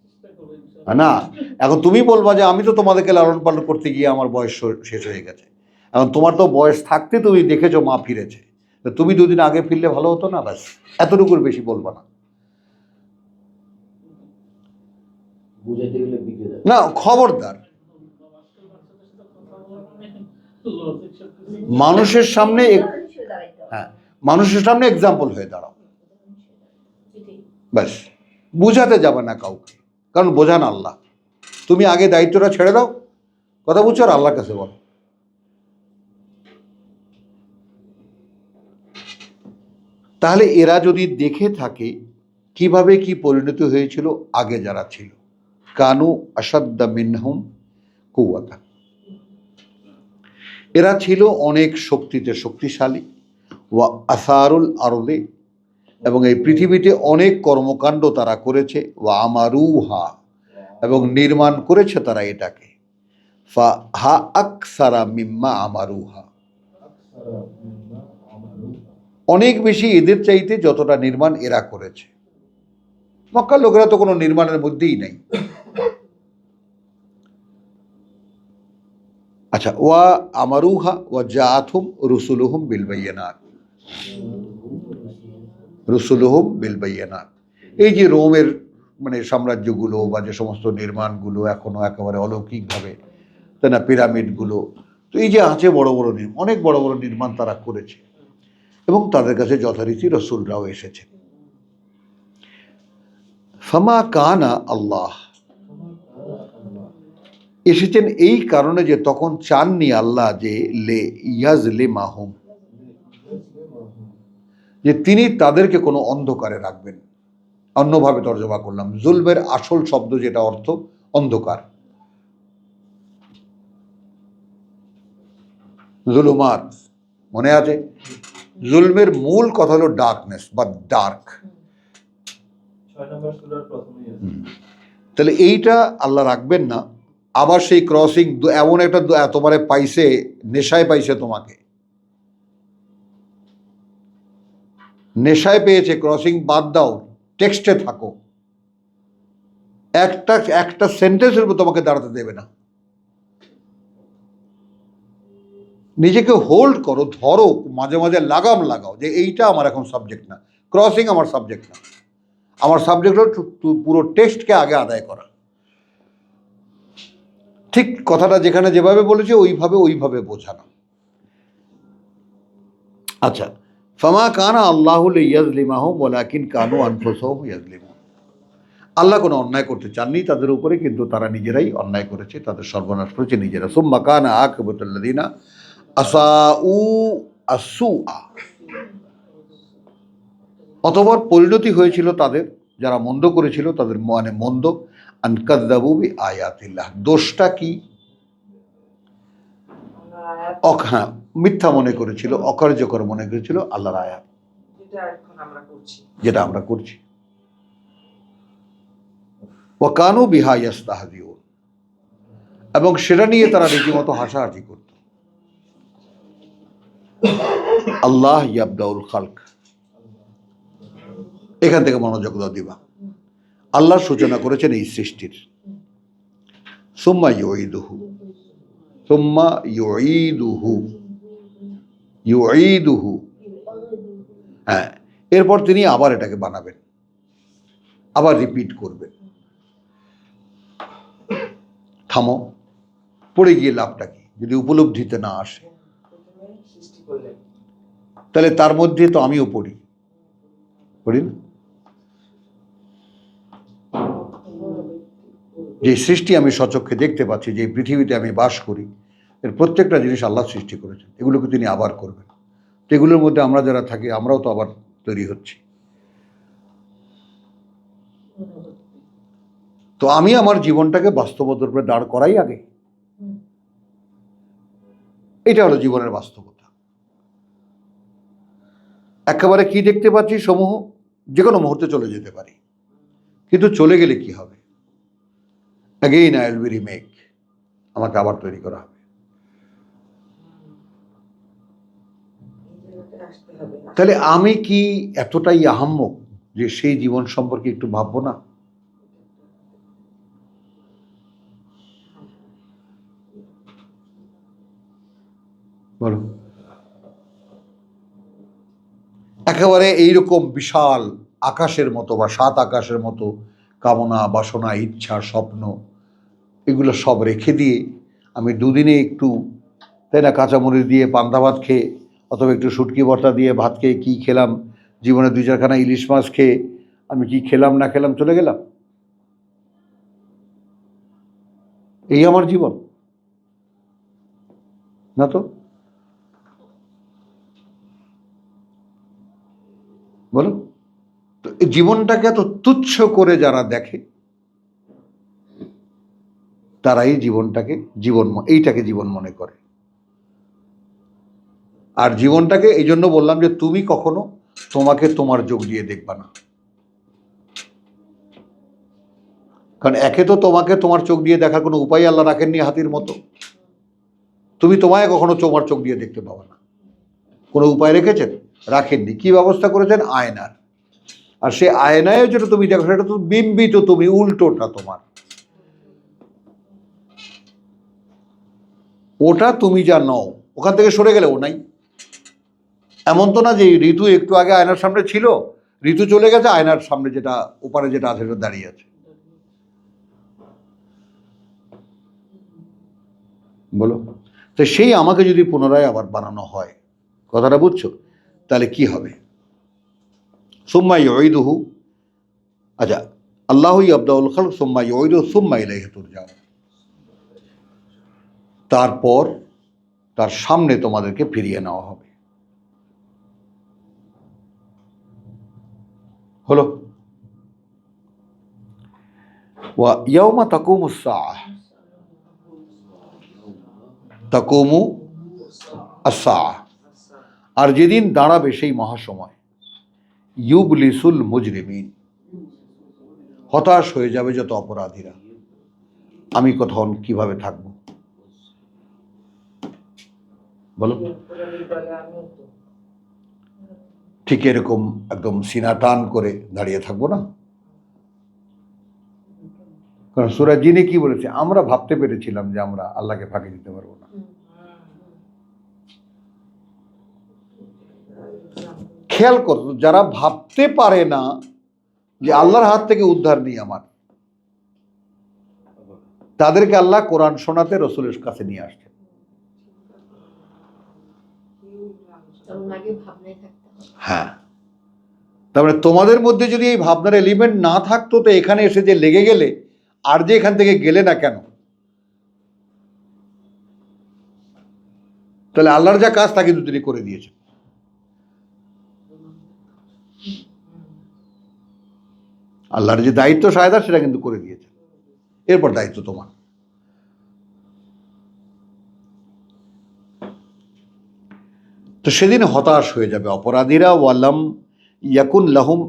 চেষ্টা করবো ইনশাআল্লাহ। না, এখন তুমি বলবা যে আমি তো তোমাদেরকে লালন পালন করতে গিয়ে আমার বয়স শেষ হয়ে গেছে। এখন তোমার তো বয়স থাকতে তুমি দেখেছো মা ফিরেছে, তো তুমি 2 দিন আগে ফিরলে ভালো হতো না? ব্যাস, এতটুকুর বেশি বলবা না। বুঝাইতে গেলে বিগড়ে যাবে। না, খবরদার, মানুষের সামনে হ্যাঁ, মানুষের সামনে এক্সাম্পল হয়ে দাঁড়াও, ব্যাস। বুঝাতে যাবে না কাউকে, কারণ বোঝান আল্লাহ। তুমি আগে দায়িত্বটা ছেড়ে দাও, কথা বুঝছো, আর আল্লাহর কাছে বলো। তাহলে এরা যদি দেখে থাকে কিভাবে কি পরিণতি হয়েছিল আগে যারা ছিল, কানু আসাদ্দা মিনহুম কুওয়াতা, এরা ছিল অনেক শক্তিতে শক্তিশালী, ওয়া আসারুল আরদে, এবং এই পৃথিবীতে অনেক কর্মকাণ্ড তারা করেছে, ওয়া আমারুহা, এবং নির্মাণ করেছে তারা এটাকে, ফা হা আকসারা মিম্মা আমারুহা, অনেক বেশি এদের চাইতে যতটা নির্মাণ এরা করেছে। মক্কার লোকেরা তো কোনো নির্মাণের মধ্যেই নাই। আচ্ছা, ওয়া আমারুহা ওয়া জাআতুহুম রুসুলুহুম বিল বায়িনাত, রুসুলুহুম বিল বায়িনাত, এই যে রোমের মানে সাম্রাজ্যগুলো বা যে সমস্ত নির্মাণগুলো এখনো একেবারে অলৌকিকভাবে, তাই না, পিরামিডগুলো, তো এই যে আছে বড় বড় অনেক বড় বড় নির্মাণ তারা করেছে, এবং তাদের কাছে যথারীতি রসুলরাও এসেছে। ফামা কানা আল্লাহ, এসেছেন এই কারণে যে তখন চাননি আল্লাহ যে লে ইয়াজলিমাহুম, যে তিনি তাদেরকে কোনো অন্ধকারে রাখবেন। অন্যভাবে তর্জমা করলাম, জুলমের আসল শব্দ যেটা অর্থ অন্ধকার, জুলুমাত, মনে আছে? জুলমের মূল কথা হলো ডার্কনেস বা ডার্ক। তাহলে এইটা আল্লাহ রাখবেন না। আবার সেই ক্রসিং, এমন একটা তোমারে পাইছে, নেশায় পাইছে, তোমাকে নেশায় পেয়েছে, ক্রসিং বাদ দাও, টেক্সটে থাকো, একটা সেন্টেন্সের উপর তোমাকে দাঁড়াতে দেবে না। নিজেকে হোল্ড করো, ধরো, মাঝে মাঝে লাগাম লাগাও যে এইটা আমার এখন সাবজেক্ট না, ক্রসিং আমার সাবজেক্ট না, আমার সাবজেক্ট হলো পুরো টেক্সটকে আগে আদায় করা। ঠিক কথাটা যেখানে যেভাবে বলেছে ওইভাবে বোঝানো। আচ্ছা, ফামা কানা আল্লাহু লিয়াজলিমাহুম ওয়ালাকিন কানু আনফুসাহুম ইয়াজলিমুন, আল্লাহ কোনো অন্যায় করতে চাননি তাদের উপরে, কিন্তু তারা নিজেরাই অন্যায় করেছে, তাদের সর্বনাশ করেছে নিজেরা। সুম্মা কানা আকিবাতুল্লাযিনা আসাউ আসুআ, অতঃপর পরিণতি হয়েছিল তাদের, যারা মন্দ করেছিল তাদের মানে মন্দ, আনকাযযাবু বিআয়াতিল্লাহ, দোষটা কি? হ্যাঁ, মিথ্যা মনে করেছিল, অকার্যকর মনে করেছিল আল্লাহর আয়াত, যেটা আমরা করছি। ওয়া কানু বিহা ইস্তাহজিউন, এবং সেটা নিয়ে তারা রীতিমতো হাসাহাসি করত। আল্লাহ ইয়াবদাউল খালক, এখান থেকে মনোযোগ দাও দিবা। আল্লাহ সূচনা করেছেন এই সৃষ্টির, সুম্মা ইউঈদুহু, সুম্মা ইউঈদুহু, ইউঈদুহু, হ্যাঁ, এরপর তিনি আবার এটাকে বানাবেন, আবার রিপিট করবেন। থামো, পড়ে গিয়ে লাভটা কি যদি উপলব্ধিতে না আসে? তাহলে তার মধ্যে তো আমিও পড়ি না? যে সৃষ্টি আমি স্বচক্ষে দেখতে পাচ্ছি, যে পৃথিবীতে আমি বাস করি, এর প্রত্যেকটা জিনিস আল্লাহ সৃষ্টি করেছেন, এগুলোকে তিনি আবার করবেন। তো এগুলোর মধ্যে আমরা যারা থাকি আমরাও তো আবার তৈরি হচ্ছি। তো আমি আমার জীবনটাকে বাস্তবতার উপরে দাঁড় করাই আগে, এটা হলো জীবনের বাস্তবতা। একেবারে কি দেখতে পাচ্ছি সমূহ, যে কোনো মুহূর্তে চলে যেতে পারি, কিন্তু চলে গেলে কি হবে? Again I will be remake, আমাকে আবার তৈরি করা হবে। আসতে হবে। তাহলে আমি কি এতটাই আহাম্মক যে সেই জীবন সম্পর্কে একটু ভাববো না? বলো। একেবারে এইরকম বিশাল আকাশের মতো বা সাত আকাশের মতো কামনা, বাসনা, ইচ্ছা, স্বপ্ন, এগুলো সব রেখে দিয়ে আমি দুদিনে একটু, তাই না, কাঁচামরিচ দিয়ে পান্তা ভাত খেয়ে অথবা একটু শুটকি ভর্তা দিয়ে ভাত খেয়ে কী খেলাম, জীবনে 2-4খানা ইলিশ মাছ খেয়ে আমি কি খেলাম না খেলাম চলে গেলাম, এই আমার জীবন না তো? বলো তো, এই জীবনটাকে এত তুচ্ছ করে যারা দেখে তারাই জীবনটাকে এইটাকে জীবন মনে করে। আর জীবনটাকে এই জন্য বললাম যে তুমি কখনো তোমাকে তোমার চোখ দিয়ে দেখবা না, কারণ একে তো তোমাকে তোমার চোখ দিয়ে দেখার কোনো উপায় আল্লাহ রাখেননি হাতির মতো। তুমি তোমায় কখনো তোমার চোখ দিয়ে দেখতে পাবে না, কোনো উপায় রেখেছেন? রাখেননি। কি ব্যবস্থা করেছেন? আয়নার। আর সে আয়নায় যেটা তুমি দেখো সেটা তো বিম্বিত তুমি, উল্টোটা তোমার। ওটা তুমি যা নও, ওখান থেকে সরে গেলে ও নাই। এমন তো না যে ঋতু একটু আগে আয়নার সামনে ছিল, ঋতু চলে গেছে, আয়নার সামনে যেটা ওপারে যেটা আছে সেটা দাঁড়িয়ে আছে। বলো তো, সেই আমাকে যদি পুনরায় আবার বানানো হয়, কথাটা বুঝছো? তাহলে কি হবে? সুম্মা ইউঈদুহু, আচ্ছা, আল্লাহুই আবদাউল খালক সুম্মা ইউঈদুহু সুম্মা ইলাইহি তুরজাউন। তারপর তার সামনে তোমাদেরকে ফিরিয়ে নেওয়া হবে। হলো। ওয়া ইয়াউমা তাকুমুস সাআহ, তাকুমু আস-সাআহ, আর যেদিন দাঁড়াবে সেই মহাসময়, ইউবলিসুল মুজরিমিন, হতাশ হয়ে যাবে যত অপরাধীরা। আমি তখন কিভাবে থাকবো? বলো। ঠিক এরকম একদম সিনা টান করে দাঁড়িয়ে থাকবো না? কারণ সূরা জিনে কি বলেছে? আমরা ভাবতে পেরেছিলাম যে আমরা আল্লাহকে ফাঁকি দিতে পারবো না। খেয়াল করো, যারা ভাবতে পারে না যে আল্লাহর হাত থেকে উদ্ধার নেই আমার, তাদেরকে আল্লাহ কোরআন শোনাতে রসুলের কাছে নিয়ে আসছেন। হ্যাঁ, তারপরে তোমাদের মধ্যে যদি এই ভাবনার এলিমেন্ট না থাকতো, তো এখানে এসে যে লেগে গেলে, আর যে এখান থেকে গেলে না কেন? তাহলে আল্লাহর যা কাজ তা কিন্তু তিনি করে দিয়েছেন। আল্লাহর যে দায়িত্ব সায়দা সেটা কিন্তু করে দিয়েছেন, এরপর দায়িত্ব তোমার। তো সেদিন হতাশ হয়ে যাবে অপরাধীরা। ওয়ালাম ইয়াকুন লাহুম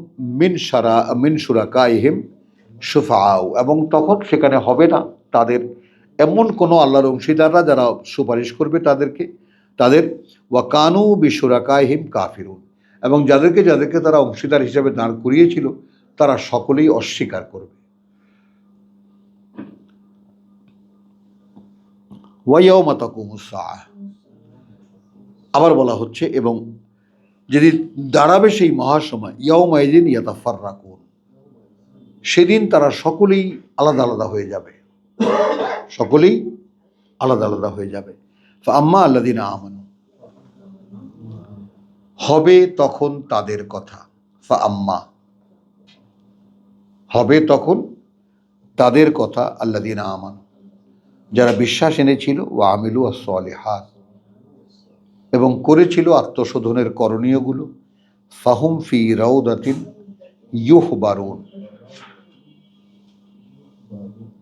মিন শুরাকাইহিম শুফাআউ, এবং তখন সেখানে হবে না তাদের এমন কোনো আল্লাহর অংশীদাররা যারা সুপারিশ করবে তাদের ওয়া কানু বিশুরাকাইহিম কাফিরুন, এবং যাদেরকে তারা অংশীদার হিসেবে দাঁড় করিয়েছিল তারা সকলেই অস্বীকার করবে। ওয়া ইয়াউমা তাকুমুস সাআহ, আবার বলা হচ্ছে, এবং যদি দাঁড়াবে সেই মহাসময়, ইয়াউমাইযিন ইয়াতাফাররাকুন, সেদিন তারা সকলেই আলাদা আলাদা হয়ে যাবে, সকলেই আলাদা আলাদা হয়ে যাবে। ফাআম্মা আল্লাযিনা আমানু, হবে তখন তাদের কথা, ফা আম্মা, হবে তখন তাদের কথা, আল্লাযীনা আমানু, যারা বিশ্বাস এনেছিল, ও আমিলু আস-সালিহাত, এবং করেছিল আত্মশোধনের করণীয়গুলো, ফাহুম ফি রাউদাতিন ইউহবারুন,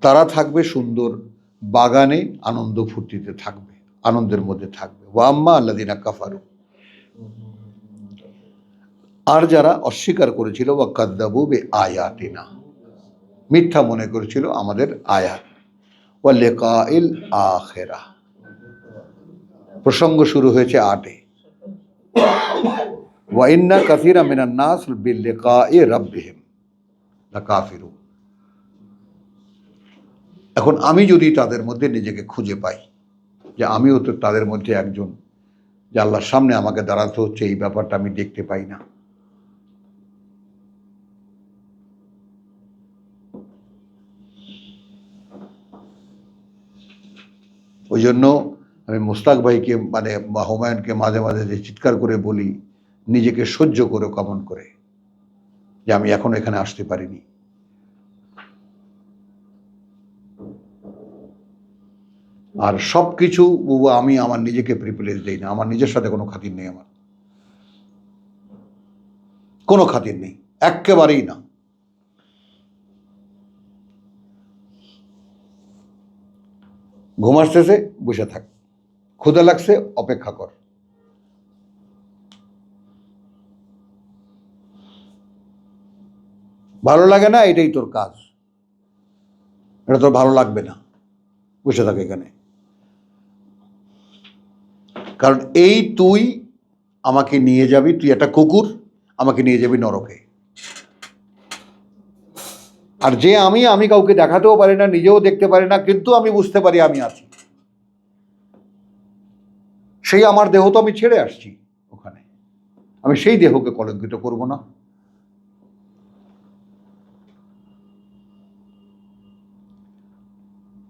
তারা থাকবে সুন্দর বাগানে, আনন্দ ফুর্তিতে থাকবে, আনন্দের মধ্যে থাকবে। ওয়া আম্মা আল্লাযীনা কাফারু, আর যারা অস্বীকার করেছিল, ওয়া কাযযাবু বিআয়াতিনা, মিথ্যা মনে করেছিল আমাদের আয়াত, ওয়া লিকাইল আখিরাহ, প্রসঙ্গ শুরু হয়েছে 8-এ, ওয়া ইন্না কাসীরা মিনান নাস বিলিকাই রাব্বিহিম লাকাফিরুন। এখন আমি যদি তাদের মধ্যে নিজেকে খুঁজে পাই যে আমিও তো তাদের মধ্যে একজন, যে আল্লাহর সামনে আমাকে দাঁড়াতে হচ্ছে, এই ব্যাপারটা আমি দেখতে পাই না। ওই জন্য আমি মুস্তাক ভাইকে মানে হুমায়ুনকে মাঝে মাঝে যে চিৎকার করে বলি, নিজেকে সহ্য করে কমন করে, যে আমি এখনো এখানে আসতে পারিনি। আর সব কিছু আমি আমার নিজেকে প্রিভিলেজ দিই না, আমার নিজের সাথে কোনো খাতির নেই, আমার কোনো খাতির নেই, একেবারেই না। ঘুম আসতেছে বসে থাক, ক্ষুধা লাগছে অপেক্ষা কর, ভালো লাগে না এটাই তোর কাজ, এটা তোর ভালো লাগবে না, বসে থাক এখানে। কারণ এই তুই আমাকে নিয়ে যাবি, তুই একটা কুকুর, আমাকে নিয়ে যাবি নরকে। আর যে আমি কাউকে দেখাতেও পারি না, নিজেও দেখতে পারি না, কিন্তু আমি বুঝতে পারি আমি আছি, সেই আমার দেহ তো আমি ছেড়ে আসছি ওখানে, আমি সেই দেহকে কলঙ্কিত করব না।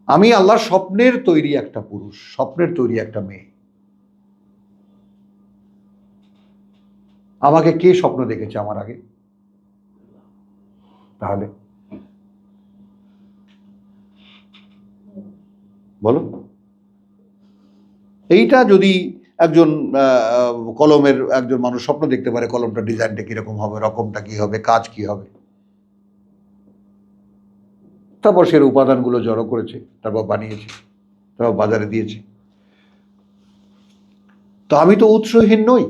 আমি আল্লাহ স্বপ্নের তৈরি একটা পুরুষ, স্বপ্নের তৈরি একটা মেয়ে। আমাকে কে স্বপ্ন দেখেছে আমার আগে? তাহলে বলো, এইটা যদি একজন কলমের একজন মানুষ স্বপ্ন দেখতে পারে, কলমটা ডিজাইনটা কিরকম হবে, রকমটা কি হবে, কাজ কি হবে, তারপর সে উপাদানগুলো জড়ো করেছে, তারপর বানিয়েছে, তারপর বাজারে দিয়েছে। তো আমি তো উৎসহীন নই।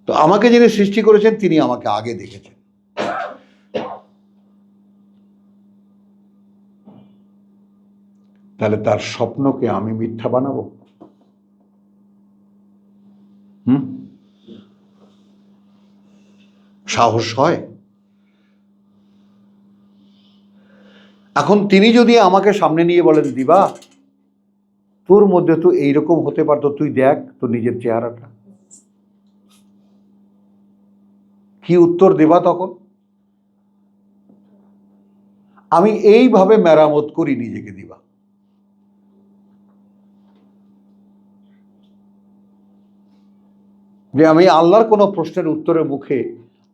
তো আমাকে যিনি সৃষ্টি করেছেন তিনি আমাকে আগে দেখেছেন। তাহলে তার স্বপ্নকে আমি মিথ্যা বানাবো? সাহস হয়? এখন তিনি যদি আমাকে সামনে নিয়ে বলেন, দিবা তোর মধ্যে তো এইরকম হতে পারতো, তুই দেখ তোর নিজের চেহারাটা, কি উত্তর দেবা তখন? আমি এইভাবে মেরামত করি নিজেকে, দিবা। যে আমি আল্লাহর কোনো প্রশ্নের উত্তরের মুখে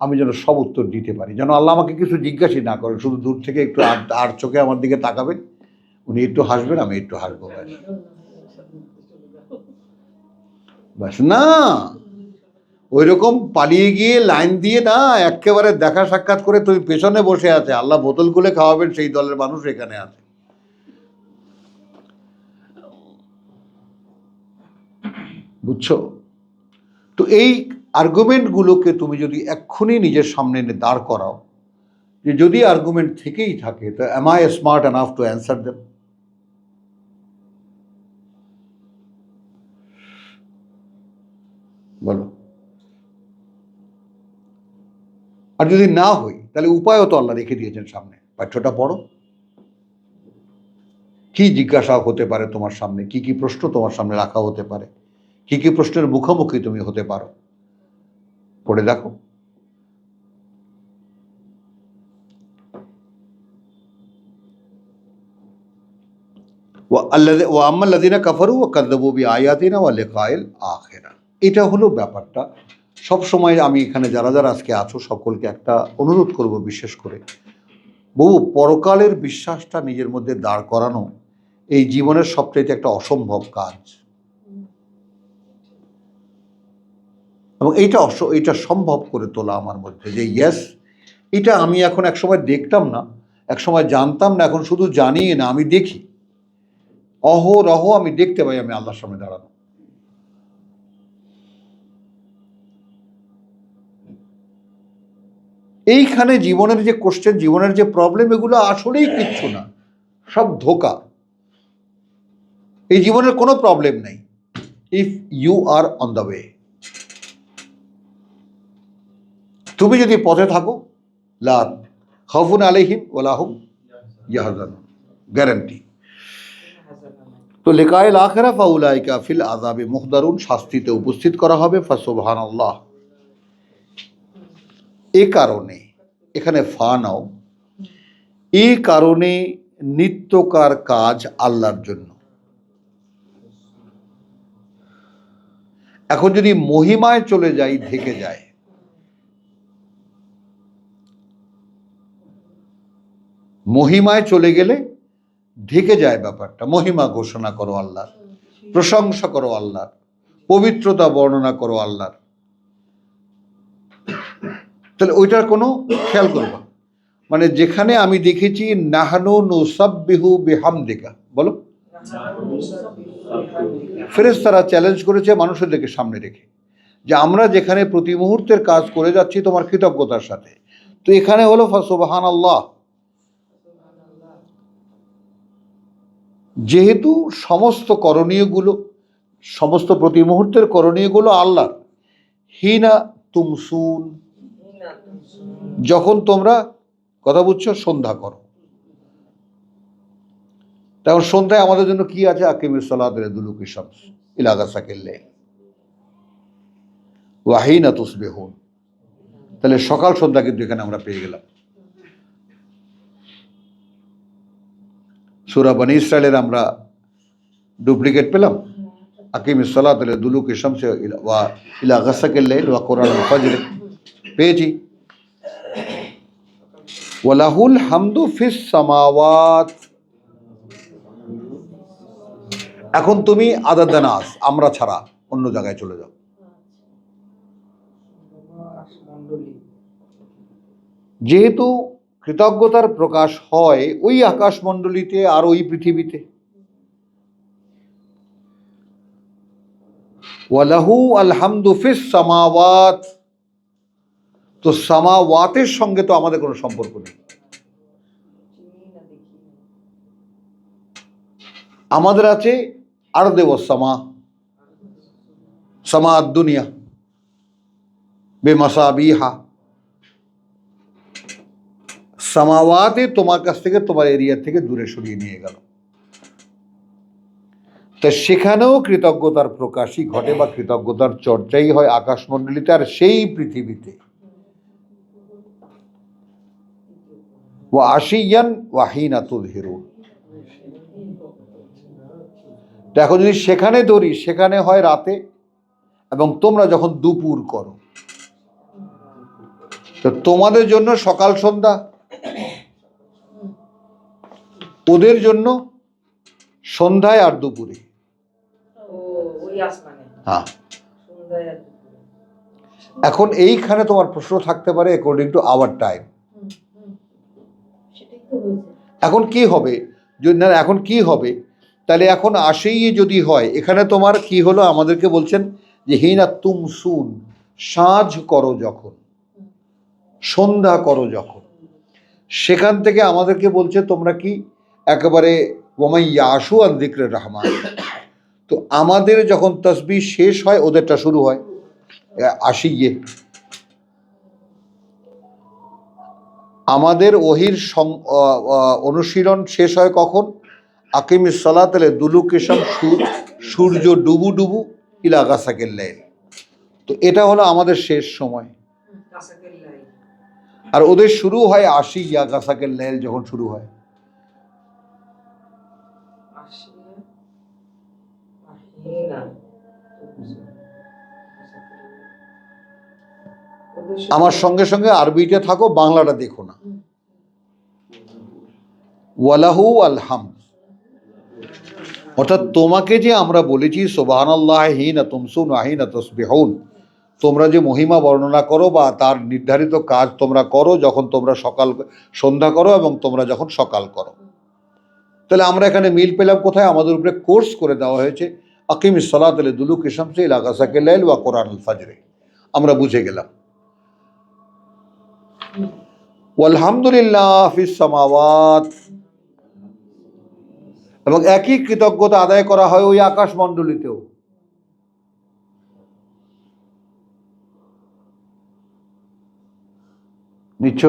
আমি যেন সব উত্তর দিতে পারি, যেন আল্লাহ আমাকে কিছু জিজ্ঞাসা না করেন, শুধু দূর থেকে একটু আর চোখে আমার দিকে তাকাবেন, উনি একটু হাসবেন, আমি একটু হাসবো, ব্যাস। না ওই রকম পালিয়ে গিয়ে লাইন দিয়ে না, একেবারে দেখা সাক্ষাৎ করে তুমি পেছনে বসে আছে, আল্লাহ বোতল খুলে খাওয়াবেন, সেই দলের মানুষ এখানে আছে। বুঝছো? তো এই আর্গুমেন্টগুলোকে তুমি যদি এক্ষুনি নিজের সামনে এনে দাঁড় করাও, যে যদি আর্গুমেন্ট থেকেই থাকে, তো am I smart enough to answer them? বলো। আর যদি না হই, তাহলে উপায়ও তো আল্লাহ রেখে দিয়েছেন সামনে, পাঠ্যটা পড়ো। কি জিজ্ঞাসা হতে পারে তোমার সামনে, কি কি প্রশ্ন তোমার সামনে রাখা হতে পারে, কি কি প্রশ্নের মুখোমুখি তুমি হতে পারো, পড়ে দেখো। ওয়া আম্মাল্লাযীনা কাফারু ওয়া কাযযাবু বিআয়াতিনা ওয়া লিকাইল আখিরাহ, এটা হলো ব্যাপারটা। সব সময় আমি এখানে যারা যারা আজকে আছো সকলকে একটা অনুরোধ করব, বিশেষ করে বহু পরকালের বিশ্বাসটা নিজের মধ্যে দাঁড় করানো এই জীবনের সবচাইতে একটা অসম্ভব কাজ, এবং এইটা সম্ভব করে তোলা আমার মধ্যে যে ইয়েস, এটা আমি এখন একসময় দেখতাম না, একসময় জানতাম না, এখন শুধু জানি না, আমি দেখি, অহরহ আমি দেখতে পাই আমি আল্লাহর সামনে দাঁড়ানো। এইখানে জীবনের যে কোশ্চেন, জীবনের যে প্রবলেম, এগুলো আসলেই কিচ্ছু না, সব ধোকা। এই জীবনের কোনো প্রবলেম নেই if you are on the way. তুমি যদি পথে থাকো, লা খাউফুন আলাইহিম ওয়ালা হুম ইয়াহজানুন, গ্যারান্টি। তো লিকায়েল আখিরা ফাউলাইকা ফিল আযাবে মুহদারুন, শাস্তিতে উপস্থিত করা হবে। ফাসুবহানাল্লাহ। এই কারণে এখানে ফা নাও, এই কারণে নিত্যকার কাজ আল্লাহর জন্য। এখন যদি মহিমায় চলে যাই, ঢেকে যায়। মহিমায় চলে গেলে ঢেকে যায় ব্যাপারটা। মহিমা ঘোষণা করো আল্লাহর, প্রশংসা করো আল্লাহর, পবিত্রতা বর্ণনা করো আল্লাহর, তাহলে ওইটার কোনো খেয়াল করবা। মানে যেখানে আমি দেখেছি নাহনু নুসাব্বিহু বিহামদিকা, বলো, ফেরেশতারা চ্যালেঞ্জ করেছে মানুষদেরকে সামনে রেখে, যে আমরা যেখানে প্রতি মুহূর্তের কাজ করে যাচ্ছি তোমার কৃতজ্ঞতার সাথে, তো এখানে হলো ফাসুবহানাল্লাহ। যেহেতু সমস্ত করণীয়গুলো, সমস্ত প্রতি মুহূর্তের করণীয়গুলো আল্লাহর, হিনা তুমসুন, যখন তোমরা, কথা বুঝছো, সন্ধ্যা করো। তখন সন্ধ্যায় আমাদের জন্য কি আছে? আকিমিস সালাত লিদুলুকি শামস ইলা গাসাকিল লাইল ওয়া হিনা তুসবিহুন। তাহলে সকাল সন্ধ্যা কিন্তু এখানে আমরা পেয়ে গেলাম। সূরা বনী ইসরাইলের আমরা ডুপ্লিকেট পেলাম, আকিমিস সালাত লিদুলুকি শামস ওয়া ইলা গাসাকিল লাইল ওয়া কুরআনুল ফজর পেয়েছি। ওয়ালাহুল হামদু ফিস সামাওয়াত। এখন তুমি আদাদানাস, আমরা ছাড়া অন্য জায়গায় চলে যাও। যেহেতু কৃতজ্ঞতার প্রকাশ হয় ওই আকাশমণ্ডলীতে আর ওই পৃথিবীতে, ওয়ালাহু আলহামদু ফিস সামাওয়াত, তো সামাওয়াতের সঙ্গে তো আমাদের কোনো সম্পর্ক নেই। আমাদের আছে আরদে ওয়াস সামা, সামা দুনিয়া বেমাসাবিহা। সামাওয়াতে তোমার কাছ থেকে, তোমার এরিয়া থেকে দূরে সরিয়ে নিয়ে গেল। তা সেখানেও কৃতজ্ঞতার প্রকাশই ঘটে বা কৃতজ্ঞতার চর্চাই হয় আকাশমণ্ডলীতে আর সেই পৃথিবীতে। ওয়া আশিয়ান ওয়া হিনা তুযহিরুন। এখন যদি সেখানে ধরি, সেখানে হয় রাতে, এবং তোমরা যখন দুপুর করো, তো তোমাদের জন্য সকাল সন্ধ্যা, ওদের জন্য সন্ধ্যায় আর দুপুরে। হ্যাঁ, এখন এইখানে তোমার প্রশ্ন থাকতে পারে অ্যাকর্ডিং টু আওয়ার টাইম। এখন কি হবে যদি না, এখন কি হবে তাহলে? এখন আসেই যদি হয়, এখানে তোমার কি হলো? আমাদেরকে বলছেন যে হিনা তুমসুন, সাঁঝ করো যখন, সন্ধ্যা করো যখন, সেখান থেকে আমাদেরকে বলছে তোমরা কি একেবারে ওমাই ইয়াশু আন যিকরির রহমান। তো আমাদের যখন তসবিহ শেষ হয়, ওদেরটা শুরু হয় আশিয়ে। আমাদের ওহির অনুশীলন শেষ হয় কখন? আকিমিস সালাত লিদুলুকি শামস, সূর্য ডুবু ডুবু ইলা গাসাকিল লাইল। তো এটা হলো আমাদের শেষ সময়। আর ওদের শুরু হয় আশিয়া, গাসাকিল লাইল যখন শুরু হয়। আমার সঙ্গে সঙ্গে আরবিতে থাকো, বাংলাটা দেখো না। ওয়ালাহু আলহামদ, অর্থাৎ তোমাকে যে আমরা বলেছি সুবহানাল্লাহ হিনা তুমসুন ওয়া হিনা তাসবিহুন, তোমরা যে মহিমা বর্ণনা করো বা তার নির্ধারিত কাজ তোমরা করো যখন তোমরা সন্ধ্যা করো এবং তোমরা যখন সকাল করো। তাহলে আমরা এখানে মিল পেলাম কোথায়? আমাদের উপরে কোর্স করে দেওয়া হয়েছে আকিমিস সালাত লিদুলুকি শামসি ইলা গাসাকিল লাইল ওয়া কুরআনুল ফাজরে। আমরা বুঝে গেলাম। ওয়ালহামদুলিল্লাহ ফিস সামাওয়াত, এবং একই কৃতজ্ঞতা আদায় করা হয় ওই আকাশমণ্ডলীতেও। নিচ্ছ?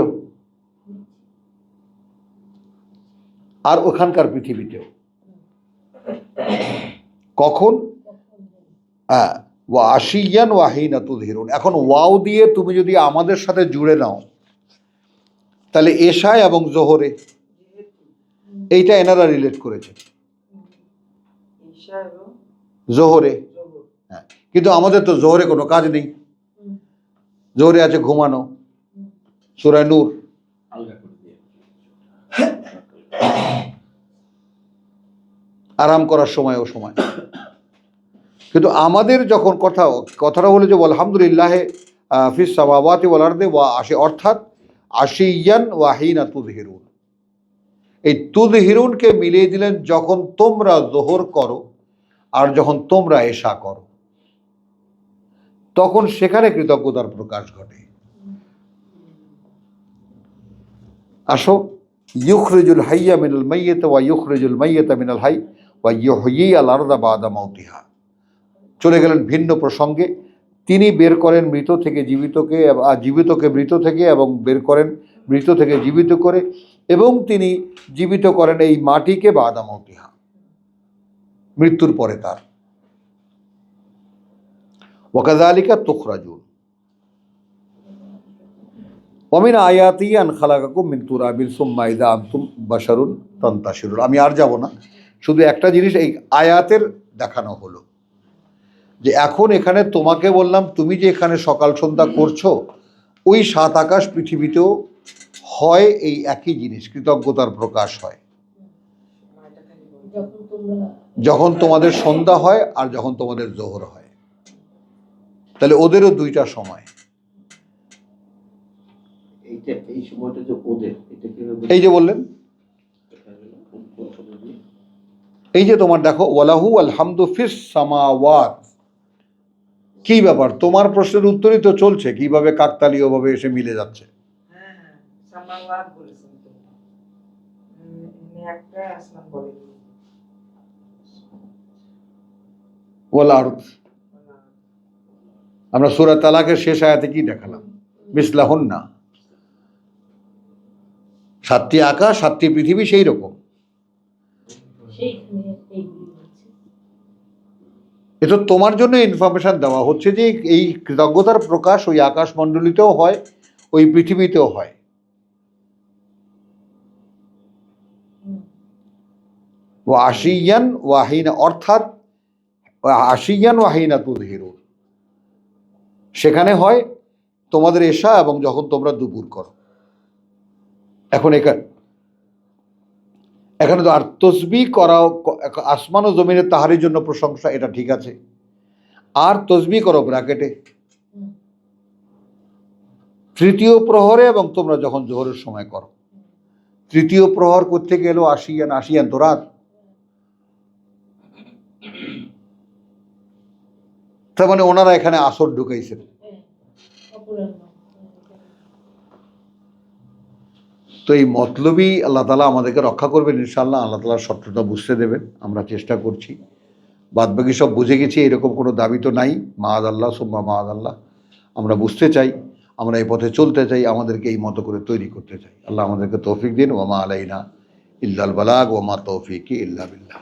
আর ওখানকার পৃথিবীতেও। কখন? হ্যাঁ, ওয়া আশিয়ান ওয়া হিনা তুযহিরুন। এখন ওয়াও দিয়ে তুমি যদি আমাদের সাথে জুড়ে নাও তাহলে এশায় এবং জোহরে, এইটা এনারা রিলেট করেছে ঈশা এবং জোহরে। জোহর। হ্যাঁ, কিন্তু আমাদের তো জোহরে কোনো কাজ নেই, জোহরে আছে ঘুমানো। সূরা নূর। আলগা করে দিয়ে আরাম করার সময় ও সময়। কিন্তু আমাদের যখন কথাটা হলো যে আলহামদুলিল্লাহ ফিস সামাওয়াতি ওয়াল আরদি ওয়া আশি, অর্থাৎ আশিয়ান ওয়া হিনা তুযহিরুন। এই তুযহিরুনকে মিলিয়ে দিলেন যখন তোমরা যোহর করো আর যখন তোমরা এশা করো, তখন সেখানে কৃতজ্ঞতার প্রকাশ ঘটে। আসো, ইউখরিজুল হাইয়া মিনাল মাইয়িত ওয়া ইউখরিজুল মাইয়িতা মিনাল হাই ওয়া ইউহয়ি আল আরদা বাদা মাউতিহা। চলে গেলেন ভিন্ন প্রসঙ্গে। তিনি বের করেন মৃত থেকে জীবিতকে, জীবিতকে মৃত থেকে, এবং বের করেন মৃত থেকে জীবিত করে, এবং তিনি জীবিত করেন এই মাটিকে বাদা মাউতিহা, মৃত্যুর পরে তার। ওয়াকাযালিকা তুখরাজুন ওয়া মিন আয়াতি আন খালাকাকুম মিন তুরাবিন সুম্মা ইযা আনতুম বাশারুন তানতাশিরুন। আমি আর যাব না, শুধু একটা জিনিস এই আয়াতের দেখানো হলো যে এখন এখানে তোমাকে বললাম তুমি যে এখানে সকাল সন্ধ্যা করছো, ওই সাত আকাশ পৃথিবীতেও হয় এই একই জিনিস, কৃতজ্ঞতার প্রকাশ হয়। সময়টা খালি বলো। যখন তোমরা যখন তোমাদের সন্ধ্যা হয় আর যখন তোমাদের জোহর হয়, তাহলে ওদেরও দুইটা সময়। এইটা এই সময়টা যে ওদের, এটা কিভাবে? এই যে বললেন, এই যে তোমার দেখো ওয়ালাহু আলহামদু ফিস সামাওয়াত, কি ব্যাপার? তোমার প্রশ্নের উত্তরই তো চলছে, কিভাবে কাকতালীয়ভাবে এসে মিলে যাচ্ছে। হ্যাঁ হ্যাঁ, সামাওয়াত বলেছেন তো। এমনি একটা আসমান বলেনি। ওয়াল আরদ, আমরা সূরা তালাকের শেষ আয়াতে কি দেখালাম? মিসলাহুন্না, সাতটি আকাশ সাতটি পৃথিবী সেই রকম। সেইখানে এইগুলি হচ্ছে। এটা তোমার জন্য ইনফরমেশন দেওয়া হচ্ছে যে এই কৃতজ্ঞতার প্রকাশ ওই আকাশমণ্ডলীতেও হয়, ওই পৃথিবীতেও হয়। ও আশিয়ান ওয়াহিনা, অর্থাৎ আশিয়ান ওয়াহিনা তুযহিরুন, সেখানে হয় তোমাদের এশা এবং যখন তোমরা দুপুর করো। এখন এখানে তো আর তসবিহ করা, আসমান ও জমিনের তাহারির জন্য প্রশংসা, এটা ঠিক আছে। আর তসবিহ করো ব্র্যাকেটে তৃতীয় প্রহরে এবং তোমরা যখন জোহরের সময় করো। তৃতীয় প্রহর করতে গেল আশিয়ান, আশিয়ান তো রাত। তার মানে ওনারা এখানে আসর ঢুকাইছেন। অপরাহ্ন। তো এই মতলবই আল্লাহ তাআলা আমাদেরকে রক্ষা করবেন ইনশাআল্লাহ। আল্লাহ তাআলার সত্যতা বুঝতে দেবেন, আমরা চেষ্টা করছি। বাদ বাকি সব বুঝে গেছি এরকম কোনো দাবি তো নাই। মাআযাল্লাহ সুম্মা মাআযাল্লাহ, আমরা বুঝতে চাই, আমরা এই পথে চলতে চাই, আমাদেরকে এই মতো করে তৈরি করতে চাই। আল্লাহ আমাদেরকে তৌফিক দিন। ওয়া মা আলাইনা ইল্লাল বালাগ ওয়া মা তৌফিকি ইল্লা বিল্লাহ।